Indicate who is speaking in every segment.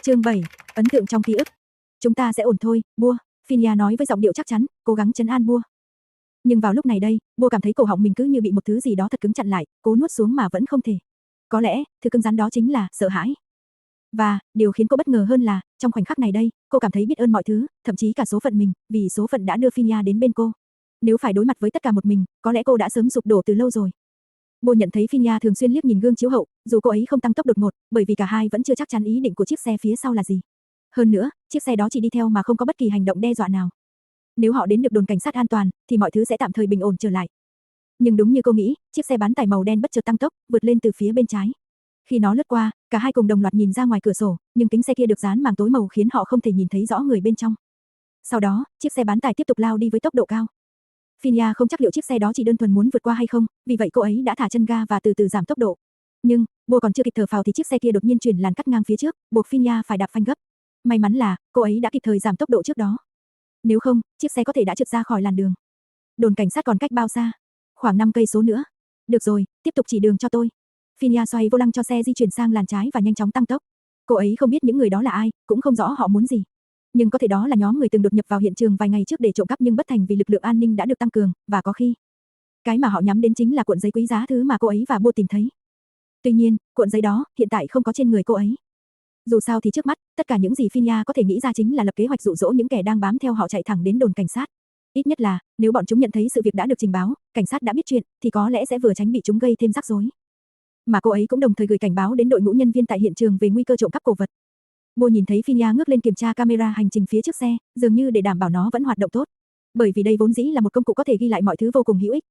Speaker 1: Chương 7, ấn tượng trong ký ức. Chúng ta sẽ ổn thôi, Bua, Phinia nói với giọng điệu chắc chắn, cố gắng trấn an Bua. Nhưng vào lúc này đây, Bua cảm thấy cổ họng mình cứ như bị một thứ gì đó thật cứng chặn lại, cố nuốt xuống mà vẫn không thể. Có lẽ, thứ cứng rắn đó chính là sợ hãi. Và, điều khiến cô bất ngờ hơn là, trong khoảnh khắc này đây, cô cảm thấy biết ơn mọi thứ, thậm chí cả số phận mình, vì số phận đã đưa Phinia đến bên cô. Nếu phải đối mặt với tất cả một mình, có lẽ cô đã sớm sụp đổ từ lâu rồi. Bua nhận thấy Phinia thường xuyên liếc nhìn gương chiếu hậu, dù cô ấy không tăng tốc đột ngột, bởi vì cả hai vẫn chưa chắc chắn ý định của chiếc xe phía sau là gì. Hơn nữa, chiếc xe đó chỉ đi theo mà không có bất kỳ hành động đe dọa nào. Nếu họ đến được đồn cảnh sát an toàn, thì mọi thứ sẽ tạm thời bình ổn trở lại. Nhưng đúng như cô nghĩ, chiếc xe bán tải màu đen bất chợt tăng tốc, vượt lên từ phía bên trái. Khi nó lướt qua, cả hai cùng đồng loạt nhìn ra ngoài cửa sổ, nhưng kính xe kia được dán màng tối màu khiến họ không thể nhìn thấy rõ người bên trong. Sau đó, chiếc xe bán tải tiếp tục lao đi với tốc độ cao. Phinia không chắc liệu chiếc xe đó chỉ đơn thuần muốn vượt qua hay không, vì vậy cô ấy đã thả chân ga và từ từ giảm tốc độ. Nhưng, Bua còn chưa kịp thở phào thì chiếc xe kia đột nhiên chuyển làn cắt ngang phía trước, buộc Phinia phải đạp phanh gấp. May mắn là, cô ấy đã kịp thời giảm tốc độ trước đó. Nếu không, chiếc xe có thể đã trượt ra khỏi làn đường. Đồn cảnh sát còn cách bao xa? Khoảng 5 cây số nữa. Được rồi, tiếp tục chỉ đường cho tôi. Phinia xoay vô lăng cho xe di chuyển sang làn trái và nhanh chóng tăng tốc. Cô ấy không biết những người đó là ai, cũng không rõ họ muốn gì. Nhưng có thể đó là nhóm người từng đột nhập vào hiện trường vài ngày trước để trộm cắp nhưng bất thành vì lực lượng an ninh đã được tăng cường, và có khi cái mà họ nhắm đến chính là cuộn giấy quý giá thứ mà cô ấy và Bua tìm thấy. Tuy nhiên, cuộn giấy đó hiện tại không có trên người cô ấy. Dù sao thì trước mắt, tất cả những gì Phinia có thể nghĩ ra chính là lập kế hoạch dụ dỗ những kẻ đang bám theo họ chạy thẳng đến đồn cảnh sát. Ít nhất là, nếu bọn chúng nhận thấy sự việc đã được trình báo, cảnh sát đã biết chuyện, thì có lẽ sẽ vừa tránh bị chúng gây thêm rắc rối. Mà cô ấy cũng đồng thời gửi cảnh báo đến đội ngũ nhân viên tại hiện trường về nguy cơ trộm cắp cổ vật. Bua nhìn thấy Phinia ngước lên kiểm tra camera hành trình phía trước xe, dường như để đảm bảo nó vẫn hoạt động tốt. Bởi vì đây vốn dĩ là một công cụ có thể ghi lại mọi thứ vô cùng hữu ích.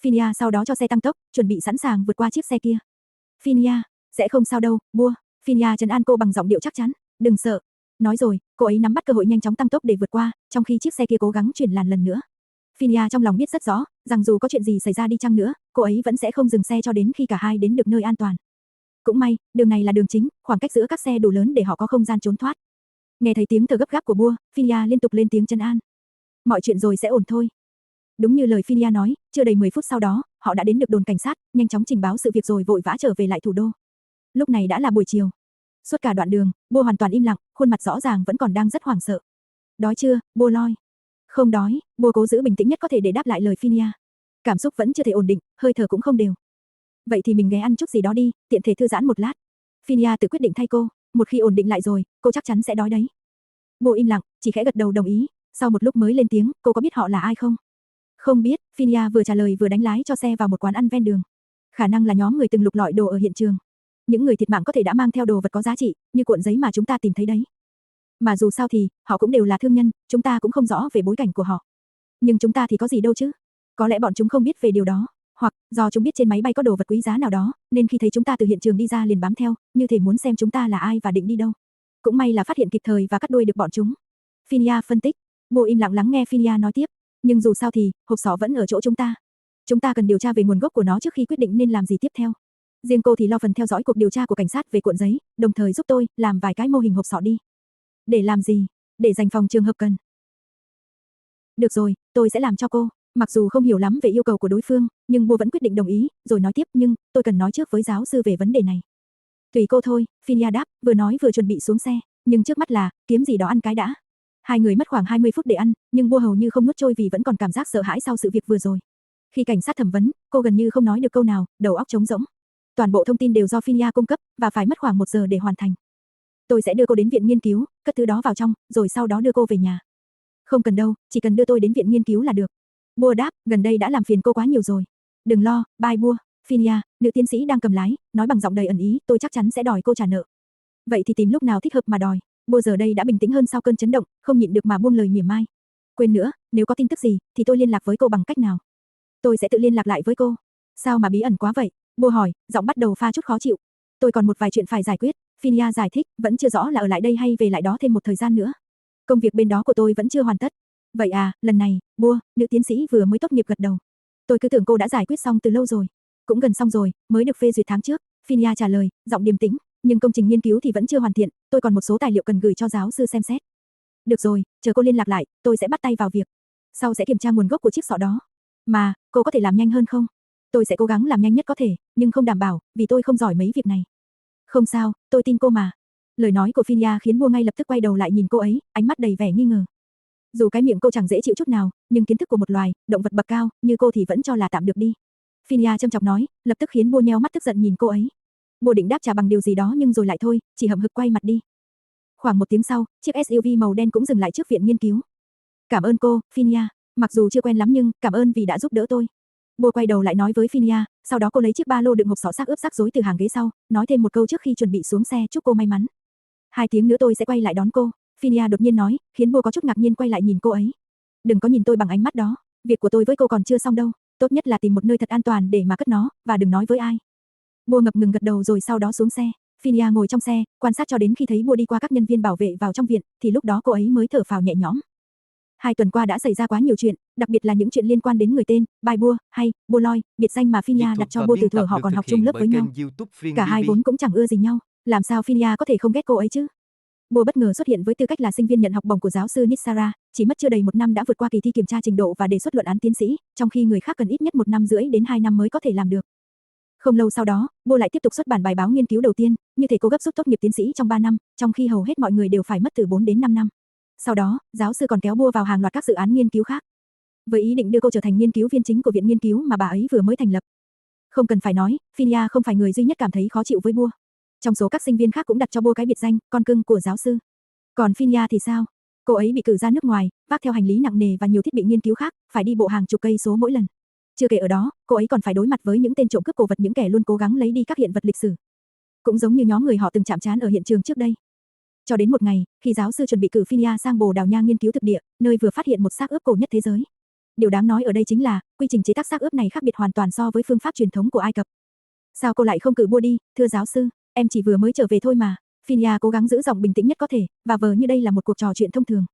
Speaker 1: Phinia sau đó cho xe tăng tốc, chuẩn bị sẵn sàng vượt qua chiếc xe kia. Phinia, sẽ không sao đâu, Bua. Phinia trấn an cô bằng giọng điệu chắc chắn, đừng sợ. Nói rồi, cô ấy nắm bắt cơ hội nhanh chóng tăng tốc để vượt qua, trong khi chiếc xe kia cố gắng chuyển làn lần nữa. Phinia trong lòng biết rất rõ, rằng dù có chuyện gì xảy ra đi chăng nữa, cô ấy vẫn sẽ không dừng xe cho đến khi cả hai đến được nơi an toàn. Cũng may, đường này là đường chính, khoảng cách giữa các xe đủ lớn để họ có không gian trốn thoát. Nghe thấy tiếng thở gấp gáp của Bua, Phinia liên tục lên tiếng trấn an. Mọi chuyện rồi sẽ ổn thôi. Đúng như lời Phinia nói, chưa đầy 10 phút sau đó, họ đã đến được đồn cảnh sát, nhanh chóng trình báo sự việc rồi vội vã trở về lại thủ đô. Lúc này đã là buổi chiều. Suốt cả đoạn đường, Bua hoàn toàn im lặng, khuôn mặt rõ ràng vẫn còn đang rất hoảng sợ. Đói chưa, Bua loi? Không đói, Bua cố giữ bình tĩnh nhất có thể để đáp lại lời Phinia. Cảm xúc vẫn chưa thể ổn định, hơi thở cũng không đều. Vậy thì mình ghé ăn chút gì đó đi, tiện thể thư giãn một lát. Phinia tự quyết định thay cô, một khi ổn định lại rồi, cô chắc chắn sẽ đói đấy. Bua im lặng, chỉ khẽ gật đầu đồng ý, sau một lúc mới lên tiếng, cô có biết họ là ai không? Không biết, Phinia vừa trả lời vừa đánh lái cho xe vào một quán ăn ven đường. Khả năng là nhóm người từng lục lọi đồ ở hiện trường. Những người thiệt mạng có thể đã mang theo đồ vật có giá trị, như cuộn giấy mà chúng ta tìm thấy đấy. Mà dù sao thì, họ cũng đều là thương nhân, chúng ta cũng không rõ về bối cảnh của họ. Nhưng chúng ta thì có gì đâu chứ? Có lẽ bọn chúng không biết về điều đó, hoặc do chúng biết trên máy bay có đồ vật quý giá nào đó, nên khi thấy chúng ta từ hiện trường đi ra liền bám theo, như thể muốn xem chúng ta là ai và định đi đâu. Cũng may là phát hiện kịp thời và cắt đuôi được bọn chúng. Phinia phân tích. Bua im lặng lắng nghe Phinia nói tiếp. Nhưng dù sao thì, hộp sọ vẫn ở chỗ chúng ta. Chúng ta cần điều tra về nguồn gốc của nó trước khi quyết định nên làm gì tiếp theo. Riêng cô thì lo phần theo dõi cuộc điều tra của cảnh sát về cuộn giấy, đồng thời giúp tôi làm vài cái mô hình hộp sọ đi. Để làm gì? Để dành phòng trường hợp cần. Được rồi, tôi sẽ làm cho cô. Mặc dù không hiểu lắm về yêu cầu của đối phương, nhưng Bua vẫn quyết định đồng ý, rồi nói tiếp, nhưng tôi cần nói trước với giáo sư về vấn đề này. Tùy cô thôi, Phinia đáp, vừa nói vừa chuẩn bị xuống xe, nhưng trước mắt là kiếm gì đó ăn cái đã. Hai người mất khoảng 20 phút để ăn, nhưng Bua hầu như không nuốt trôi vì vẫn còn cảm giác sợ hãi sau sự việc vừa rồi. Khi cảnh sát thẩm vấn, cô gần như không nói được câu nào, đầu óc trống rỗng. Toàn bộ thông tin đều do Phinia cung cấp, và phải mất khoảng 1 giờ để hoàn thành. Tôi sẽ đưa cô đến viện nghiên cứu, cất thứ đó vào trong, rồi sau đó đưa cô về nhà. Không cần đâu, chỉ cần đưa tôi đến viện nghiên cứu là được. Bua đáp, gần đây đã làm phiền cô quá nhiều rồi. Đừng lo, bye Bua. Phinia, nữ tiến sĩ đang cầm lái, nói bằng giọng đầy ẩn ý, tôi chắc chắn sẽ đòi cô trả nợ. Vậy thì tìm lúc nào thích hợp mà đòi. Bua giờ đây đã bình tĩnh hơn sau cơn chấn động, không nhịn được mà buông lời mỉa mai. Quên nữa, nếu có tin tức gì, thì tôi liên lạc với cô bằng cách nào? Tôi sẽ tự liên lạc lại với cô. Sao mà bí ẩn quá vậy? Bua hỏi, giọng bắt đầu pha chút khó chịu. Tôi còn một vài chuyện phải giải quyết. Phinia giải thích, vẫn chưa rõ là ở lại đây hay về lại đó thêm một thời gian nữa. Công việc bên đó của tôi vẫn chưa hoàn tất. Vậy à, lần này, Bua, nữ tiến sĩ vừa mới tốt nghiệp gật đầu. Tôi cứ tưởng cô đã giải quyết xong từ lâu rồi. Cũng gần xong rồi, mới được phê duyệt tháng trước. Phinia trả lời, giọng điềm tĩnh, nhưng công trình nghiên cứu thì vẫn chưa hoàn thiện, tôi còn một số tài liệu cần gửi cho giáo sư xem xét. Được rồi, chờ cô liên lạc lại, tôi sẽ bắt tay vào việc. Sau sẽ kiểm tra nguồn gốc của chiếc sọ đó. Mà, cô có thể làm nhanh hơn không? Tôi sẽ cố gắng làm nhanh nhất có thể, nhưng không đảm bảo, vì tôi không giỏi mấy việc này. Không sao, tôi tin cô mà. Lời nói của Phinia khiến Bua ngay lập tức quay đầu lại nhìn cô ấy, ánh mắt đầy vẻ nghi ngờ. Dù cái miệng cô chẳng dễ chịu chút nào, nhưng kiến thức của một loài, động vật bậc cao, như cô thì vẫn cho là tạm được đi. Phinia châm chọc nói, lập tức khiến Bua nheo mắt tức giận nhìn cô ấy. Bua định đáp trả bằng điều gì đó nhưng rồi lại thôi, chỉ hậm hực quay mặt đi. Khoảng một tiếng sau, chiếc SUV màu đen cũng dừng lại trước viện nghiên cứu. Cảm ơn cô, Phinia. Mặc dù chưa quen lắm nhưng cảm ơn vì đã giúp đỡ tôi. Bua quay đầu lại nói với Phinia, sau đó cô lấy chiếc ba lô đựng hộp sọ xác ướp rắc rối từ hàng ghế sau, nói thêm một câu trước khi chuẩn bị xuống xe, chúc cô may mắn. 2 tiếng nữa tôi sẽ quay lại đón cô. Phinia đột nhiên nói, khiến Bua có chút ngạc nhiên quay lại nhìn cô ấy. Đừng có nhìn tôi bằng ánh mắt đó, việc của tôi với cô còn chưa xong đâu, tốt nhất là tìm một nơi thật an toàn để mà cất nó, và đừng nói với ai. Bua ngập ngừng gật đầu rồi sau đó xuống xe. Phinia ngồi trong xe, quan sát cho đến khi thấy Bua đi qua các nhân viên bảo vệ vào trong viện, thì lúc đó cô ấy mới thở phào nhẹ nhõm. 2 tuần qua đã xảy ra quá nhiều chuyện, đặc biệt là những chuyện liên quan đến người tên, Bai Bua, hay Bua Loi, biệt danh mà Phinia đặt cho Bua từ thuở họ còn học chung lớp với nhau. Cả hai vốn cũng chẳng ưa gì nhau, làm sao Phinia có thể không ghét cô ấy chứ? Bua bất ngờ xuất hiện với tư cách là sinh viên nhận học bổng của giáo sư Nitsara, chỉ mất chưa đầy 1 năm đã vượt qua kỳ thi kiểm tra trình độ và đề xuất luận án tiến sĩ, trong khi người khác cần ít nhất 1 năm rưỡi đến 2 năm mới có thể làm được. Không lâu sau đó, Bua lại tiếp tục xuất bản bài báo nghiên cứu đầu tiên, như thể cô gấp rút tốt nghiệp tiến sĩ trong 3 năm, trong khi hầu hết mọi người đều phải mất từ 4 đến 5 năm. Sau đó, giáo sư còn kéo Bua vào hàng loạt các dự án nghiên cứu khác, với ý định đưa cô trở thành nghiên cứu viên chính của viện nghiên cứu mà bà ấy vừa mới thành lập. Không cần phải nói, Phinia không phải người duy nhất cảm thấy khó chịu với Bua. Trong số các sinh viên khác cũng đặt cho Bua cái biệt danh, con cưng của giáo sư. Còn Phinia thì sao? Cô ấy bị cử ra nước ngoài, vác theo hành lý nặng nề và nhiều thiết bị nghiên cứu khác, phải đi bộ hàng chục cây số mỗi lần. Chưa kể ở đó, cô ấy còn phải đối mặt với những tên trộm cướp cổ vật, những kẻ luôn cố gắng lấy đi các hiện vật lịch sử. Cũng giống như nhóm người họ từng chạm trán ở hiện trường trước đây. Cho đến một ngày, khi giáo sư chuẩn bị cử Phinia sang Bồ Đào Nha nghiên cứu thực địa, nơi vừa phát hiện một xác ướp cổ nhất thế giới. Điều đáng nói ở đây chính là, quy trình chế tác xác ướp này khác biệt hoàn toàn so với phương pháp truyền thống của Ai Cập. Sao cô lại không cử Bua đi, thưa giáo sư? Em chỉ vừa mới trở về thôi mà. Phinia cố gắng giữ giọng bình tĩnh nhất có thể, và vờ như đây là một cuộc trò chuyện thông thường.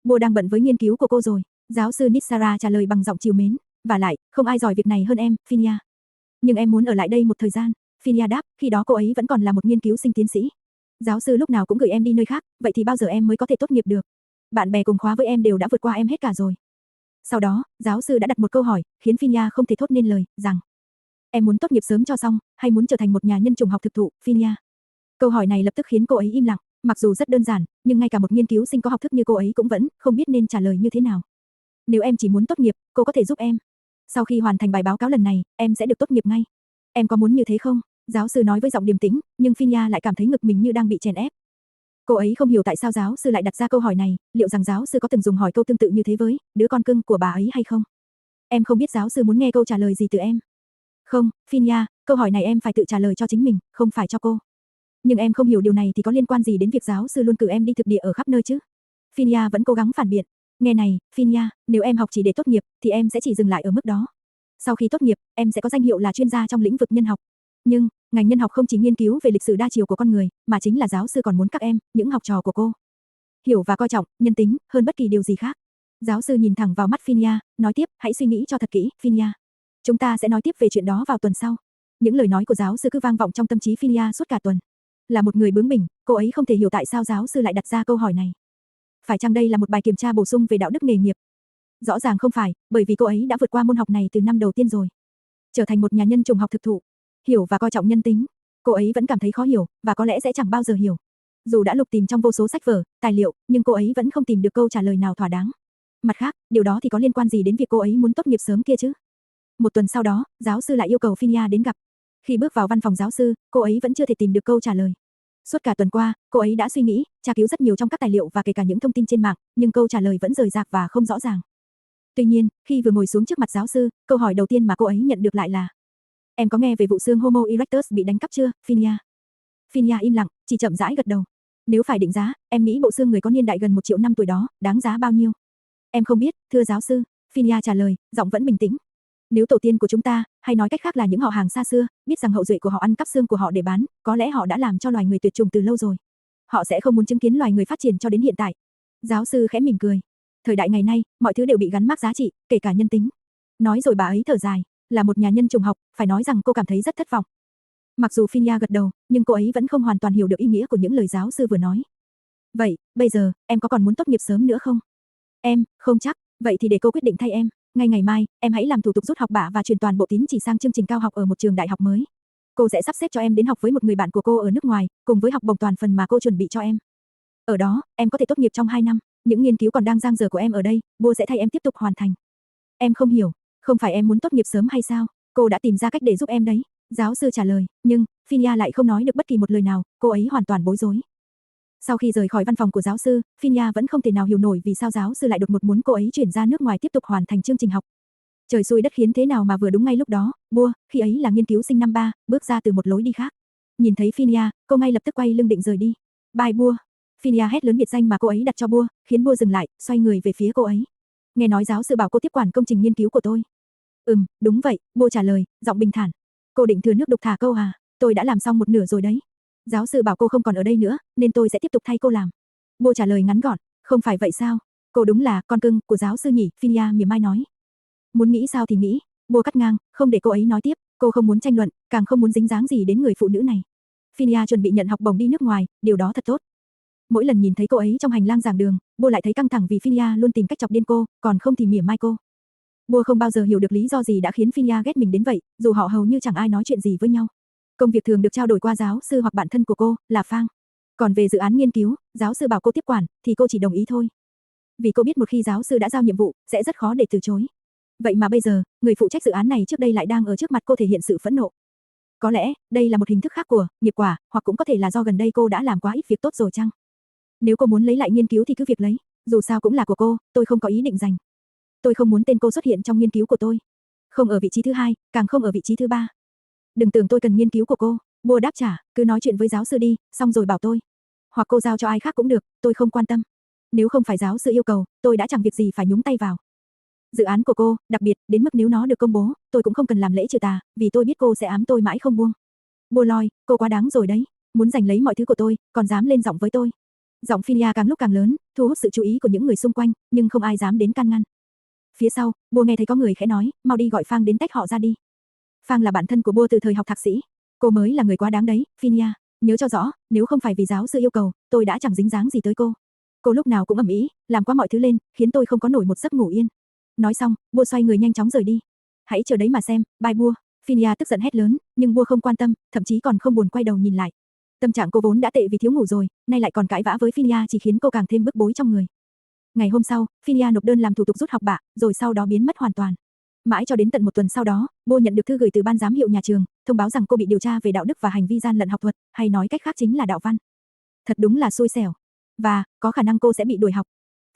Speaker 1: Bua đang bận với nghiên cứu của cô rồi. Giáo sư Nitsara trả lời bằng giọng trìu mến. Và lại, không ai giỏi việc này hơn em, Phinia. Nhưng em muốn ở lại đây một thời gian. Phinia đáp, khi đó cô ấy vẫn còn là một nghiên cứu sinh tiến sĩ. Giáo sư lúc nào cũng gửi em đi nơi khác, vậy thì bao giờ em mới có thể tốt nghiệp được? Bạn bè cùng khóa với em đều đã vượt qua em hết cả rồi. Sau đó, giáo sư đã đặt một câu hỏi, khiến Phinia không thể thốt nên lời, rằng: em muốn tốt nghiệp sớm cho xong, hay muốn trở thành một nhà nhân chủng học thực thụ, Phinia? Câu hỏi này lập tức khiến cô ấy im lặng, mặc dù rất đơn giản, nhưng ngay cả một nghiên cứu sinh có học thức như cô ấy cũng vẫn không biết nên trả lời như thế nào. Nếu em chỉ muốn tốt nghiệp, cô có thể giúp em. Sau khi hoàn thành bài báo cáo lần này, em sẽ được tốt nghiệp ngay. Em có muốn như thế không? Giáo sư nói với giọng điềm tĩnh, nhưng Phinia lại cảm thấy ngực mình như đang bị chèn ép. Cô ấy không hiểu tại sao giáo sư lại đặt ra câu hỏi này, liệu rằng giáo sư có từng dùng hỏi câu tương tự như thế với đứa con cưng của bà ấy hay không? Em không biết giáo sư muốn nghe câu trả lời gì từ em. Không, Phinia, câu hỏi này em phải tự trả lời cho chính mình, không phải cho cô. Nhưng em không hiểu điều này thì có liên quan gì đến việc giáo sư luôn cử em đi thực địa ở khắp nơi chứ? Phinia vẫn cố gắng phản biện. Nghe này, Phinia, nếu em học chỉ để tốt nghiệp, thì em sẽ chỉ dừng lại ở mức đó. Sau khi tốt nghiệp, em sẽ có danh hiệu là chuyên gia trong lĩnh vực nhân học. Nhưng, ngành nhân học không chỉ nghiên cứu về lịch sử đa chiều của con người, mà chính là giáo sư còn muốn các em, những học trò của cô, hiểu và coi trọng nhân tính hơn bất kỳ điều gì khác. Giáo sư nhìn thẳng vào mắt Phinia, nói tiếp, hãy suy nghĩ cho thật kỹ, Phinia. Chúng ta sẽ nói tiếp về chuyện đó vào tuần sau. Những lời nói của giáo sư cứ vang vọng trong tâm trí Phinia suốt cả tuần. Là một người bướng bỉnh, cô ấy không thể hiểu tại sao giáo sư lại đặt ra câu hỏi này. Phải chăng đây là một bài kiểm tra bổ sung về đạo đức nghề nghiệp? Rõ ràng không phải, bởi vì cô ấy đã vượt qua môn học này từ năm đầu tiên rồi. Trở thành một nhà nhân chủng học thực thụ, hiểu và coi trọng nhân tính, cô ấy vẫn cảm thấy khó hiểu, và có lẽ sẽ chẳng bao giờ hiểu. Dù đã lục tìm trong vô số sách vở, tài liệu, nhưng cô ấy vẫn không tìm được câu trả lời nào thỏa đáng. Mặt khác, điều đó thì có liên quan gì đến việc cô ấy muốn tốt nghiệp sớm kia chứ? Một tuần sau đó, giáo sư lại yêu cầu Phinia đến gặp. Khi bước vào văn phòng giáo sư, cô ấy vẫn chưa thể tìm được câu trả lời. Suốt cả tuần qua, cô ấy đã suy nghĩ, tra cứu rất nhiều trong các tài liệu và kể cả những thông tin trên mạng, nhưng câu trả lời vẫn rời rạc và không rõ ràng. Tuy nhiên, khi vừa ngồi xuống trước mặt giáo sư, câu hỏi đầu tiên mà cô ấy nhận được lại là: em có nghe về vụ xương Homo erectus bị đánh cắp chưa, Phinia? Phinia im lặng, chỉ chậm rãi gật đầu. Nếu phải định giá, em nghĩ bộ xương người có niên đại gần 1 triệu năm tuổi đó, đáng giá bao nhiêu? Em không biết, thưa giáo sư, Phinia trả lời, giọng vẫn bình tĩnh. Nếu tổ tiên của chúng ta, hay nói cách khác là những họ hàng xa xưa, biết rằng hậu duệ của họ ăn cắp xương của họ để bán, có lẽ họ đã làm cho loài người tuyệt chủng từ lâu rồi. Họ sẽ không muốn chứng kiến loài người phát triển cho đến hiện tại. Giáo sư khẽ mỉm cười. Thời đại ngày nay, mọi thứ đều bị gắn mác giá trị, kể cả nhân tính. Nói rồi bà ấy thở dài. Là một nhà nhân chủng học, phải nói rằng cô cảm thấy rất thất vọng. Mặc dù Phinia gật đầu, nhưng cô ấy vẫn không hoàn toàn hiểu được ý nghĩa của những lời giáo sư vừa nói. Vậy, bây giờ, em có còn muốn tốt nghiệp sớm nữa không? Em, không chắc, vậy thì để cô quyết định thay em. Ngay ngày mai, em hãy làm thủ tục rút học bạ và chuyển toàn bộ tín chỉ sang chương trình cao học ở một trường đại học mới. Cô sẽ sắp xếp cho em đến học với một người bạn của cô ở nước ngoài, cùng với học bổng toàn phần mà cô chuẩn bị cho em. Ở đó, em có thể tốt nghiệp trong 2 năm, những nghiên cứu còn đang dang dở của em ở đây, Bua sẽ thay em tiếp tục hoàn thành. Em không hiểu, không phải em muốn tốt nghiệp sớm hay sao? Cô đã tìm ra cách để giúp em đấy. Giáo sư trả lời, nhưng, Phinia lại không nói được bất kỳ một lời nào, cô ấy hoàn toàn bối rối. Sau khi rời khỏi văn phòng của giáo sư, Phinia vẫn không thể nào hiểu nổi vì sao giáo sư lại đột ngột muốn cô ấy chuyển ra nước ngoài tiếp tục hoàn thành chương trình học. Trời xui đất khiến thế nào mà vừa đúng ngay lúc đó, Bua, khi ấy là nghiên cứu sinh năm 3, bước ra từ một lối đi khác. Nhìn thấy Phinia, cô ngay lập tức quay lưng định rời đi. Bye Bua. Phinia hét lớn biệt danh mà cô ấy đặt cho Bua, khiến Bua dừng lại, xoay người về phía cô ấy. Nghe nói giáo sư bảo cô tiếp quản công trình nghiên cứu của tôi. Đúng vậy, Bua trả lời, giọng bình thản. Cô định thừa nước đục thả câu à? Tôi đã làm xong một nửa rồi đấy. Giáo sư bảo cô không còn ở đây nữa, nên tôi sẽ tiếp tục thay cô làm. Bua trả lời ngắn gọn, không phải vậy sao? Cô đúng là con cưng của giáo sư nhỉ, Phinia mỉa mai nói. Muốn nghĩ sao thì nghĩ, Bua cắt ngang, không để cô ấy nói tiếp, cô không muốn tranh luận, càng không muốn dính dáng gì đến người phụ nữ này. Phinia chuẩn bị nhận học bổng đi nước ngoài, điều đó thật tốt. Mỗi lần nhìn thấy cô ấy trong hành lang giảng đường, Bua lại thấy căng thẳng vì Phinia luôn tìm cách chọc điên cô, còn không thì mỉa mai cô. Bua không bao giờ hiểu được lý do gì đã khiến Phinia ghét mình đến vậy, dù họ hầu như chẳng ai nói chuyện gì với nhau. Công việc thường được trao đổi qua giáo sư hoặc bạn thân của cô, là Phang. Còn về dự án nghiên cứu, giáo sư bảo cô tiếp quản, thì cô chỉ đồng ý thôi. Vì cô biết một khi giáo sư đã giao nhiệm vụ, sẽ rất khó để từ chối. Vậy mà bây giờ, người phụ trách dự án này trước đây lại đang ở trước mặt cô thể hiện sự phẫn nộ. Có lẽ, đây là một hình thức khác của nghiệp quả, hoặc cũng có thể là do gần đây cô đã làm quá ít việc tốt rồi chăng? Nếu cô muốn lấy lại nghiên cứu thì cứ việc lấy, dù sao cũng là của cô, tôi không có ý định giành. Tôi không muốn tên cô xuất hiện trong nghiên cứu của tôi. Không ở vị trí thứ 2, càng không ở vị trí thứ 3. Đừng tưởng tôi cần nghiên cứu của cô, Bua đáp trả, cứ nói chuyện với giáo sư đi, xong rồi bảo tôi. Hoặc cô giao cho ai khác cũng được, tôi không quan tâm. Nếu không phải giáo sư yêu cầu, tôi đã chẳng việc gì phải nhúng tay vào. Dự án của cô, đặc biệt, đến mức nếu nó được công bố, tôi cũng không cần làm lễ trừ tà, vì tôi biết cô sẽ ám tôi mãi không buông. Bua loi, cô quá đáng rồi đấy, muốn giành lấy mọi thứ của tôi, còn dám lên giọng với tôi. Giọng Phinia càng lúc càng lớn, thu hút sự chú ý của những người xung quanh, nhưng không ai dám đến can ngăn. Phía sau, Bua nghe thấy có người khẽ nói, mau đi gọi Phang đến tách họ ra đi. Phang là bạn thân của Bua từ thời học thạc sĩ. Cô mới là người quá đáng đấy, Phinia. Nhớ cho rõ, nếu không phải vì giáo sư yêu cầu, tôi đã chẳng dính dáng gì tới cô. Cô lúc nào cũng ầm ĩ, làm quá mọi thứ lên, khiến tôi không có nổi một giấc ngủ yên. Nói xong, Bua xoay người nhanh chóng rời đi. Hãy chờ đấy mà xem, bye Bua. Phinia tức giận hét lớn, nhưng Bua không quan tâm, thậm chí còn không buồn quay đầu nhìn lại. Tâm trạng cô vốn đã tệ vì thiếu ngủ rồi, nay lại còn cãi vã với Phinia chỉ khiến cô càng thêm bức bối trong người. Ngày hôm sau, Phinia nộp đơn làm thủ tục rút học bạ, rồi sau đó biến mất hoàn toàn. Mãi cho đến tận một tuần sau đó, Bua nhận được thư gửi từ ban giám hiệu nhà trường, thông báo rằng cô bị điều tra về đạo đức và hành vi gian lận học thuật, hay nói cách khác chính là đạo văn. Thật đúng là xui xẻo. Và, có khả năng cô sẽ bị đuổi học.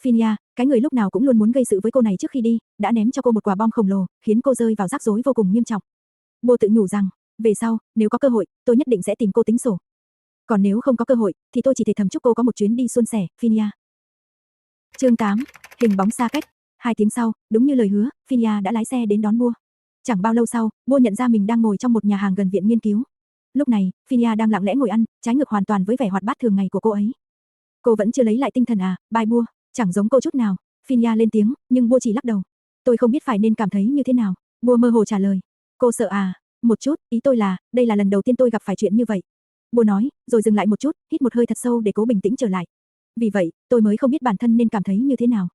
Speaker 1: Phinia, cái người lúc nào cũng luôn muốn gây sự với cô này trước khi đi, đã ném cho cô một quả bom khổng lồ, khiến cô rơi vào rắc rối vô cùng nghiêm trọng. Bua tự nhủ rằng, về sau, nếu có cơ hội, tôi nhất định sẽ tìm cô tính sổ. Còn nếu không có cơ hội, thì tôi chỉ thể thầm chúc cô có một chuyến đi suôn sẻ, Phinia. Chương 8, hình bóng xa cách. 2 tiếng sau, đúng như lời hứa, Phinia đã lái xe đến đón Bua. Chẳng bao lâu sau, Bua nhận ra mình đang ngồi trong một nhà hàng gần viện nghiên cứu. Lúc này, Phinia đang lặng lẽ ngồi ăn, trái ngược hoàn toàn với vẻ hoạt bát thường ngày của cô ấy. Cô vẫn chưa lấy lại tinh thần à, bye Bua, chẳng giống cô chút nào. Phinia lên tiếng, nhưng Bua chỉ lắc đầu. Tôi không biết phải nên cảm thấy như thế nào. Bua mơ hồ trả lời. Cô sợ à? Một chút, ý tôi là, đây là lần đầu tiên tôi gặp phải chuyện như vậy. Bua nói, rồi dừng lại một chút, hít một hơi thật sâu để cố bình tĩnh trở lại. Vì vậy, tôi mới không biết bản thân nên cảm thấy như thế nào.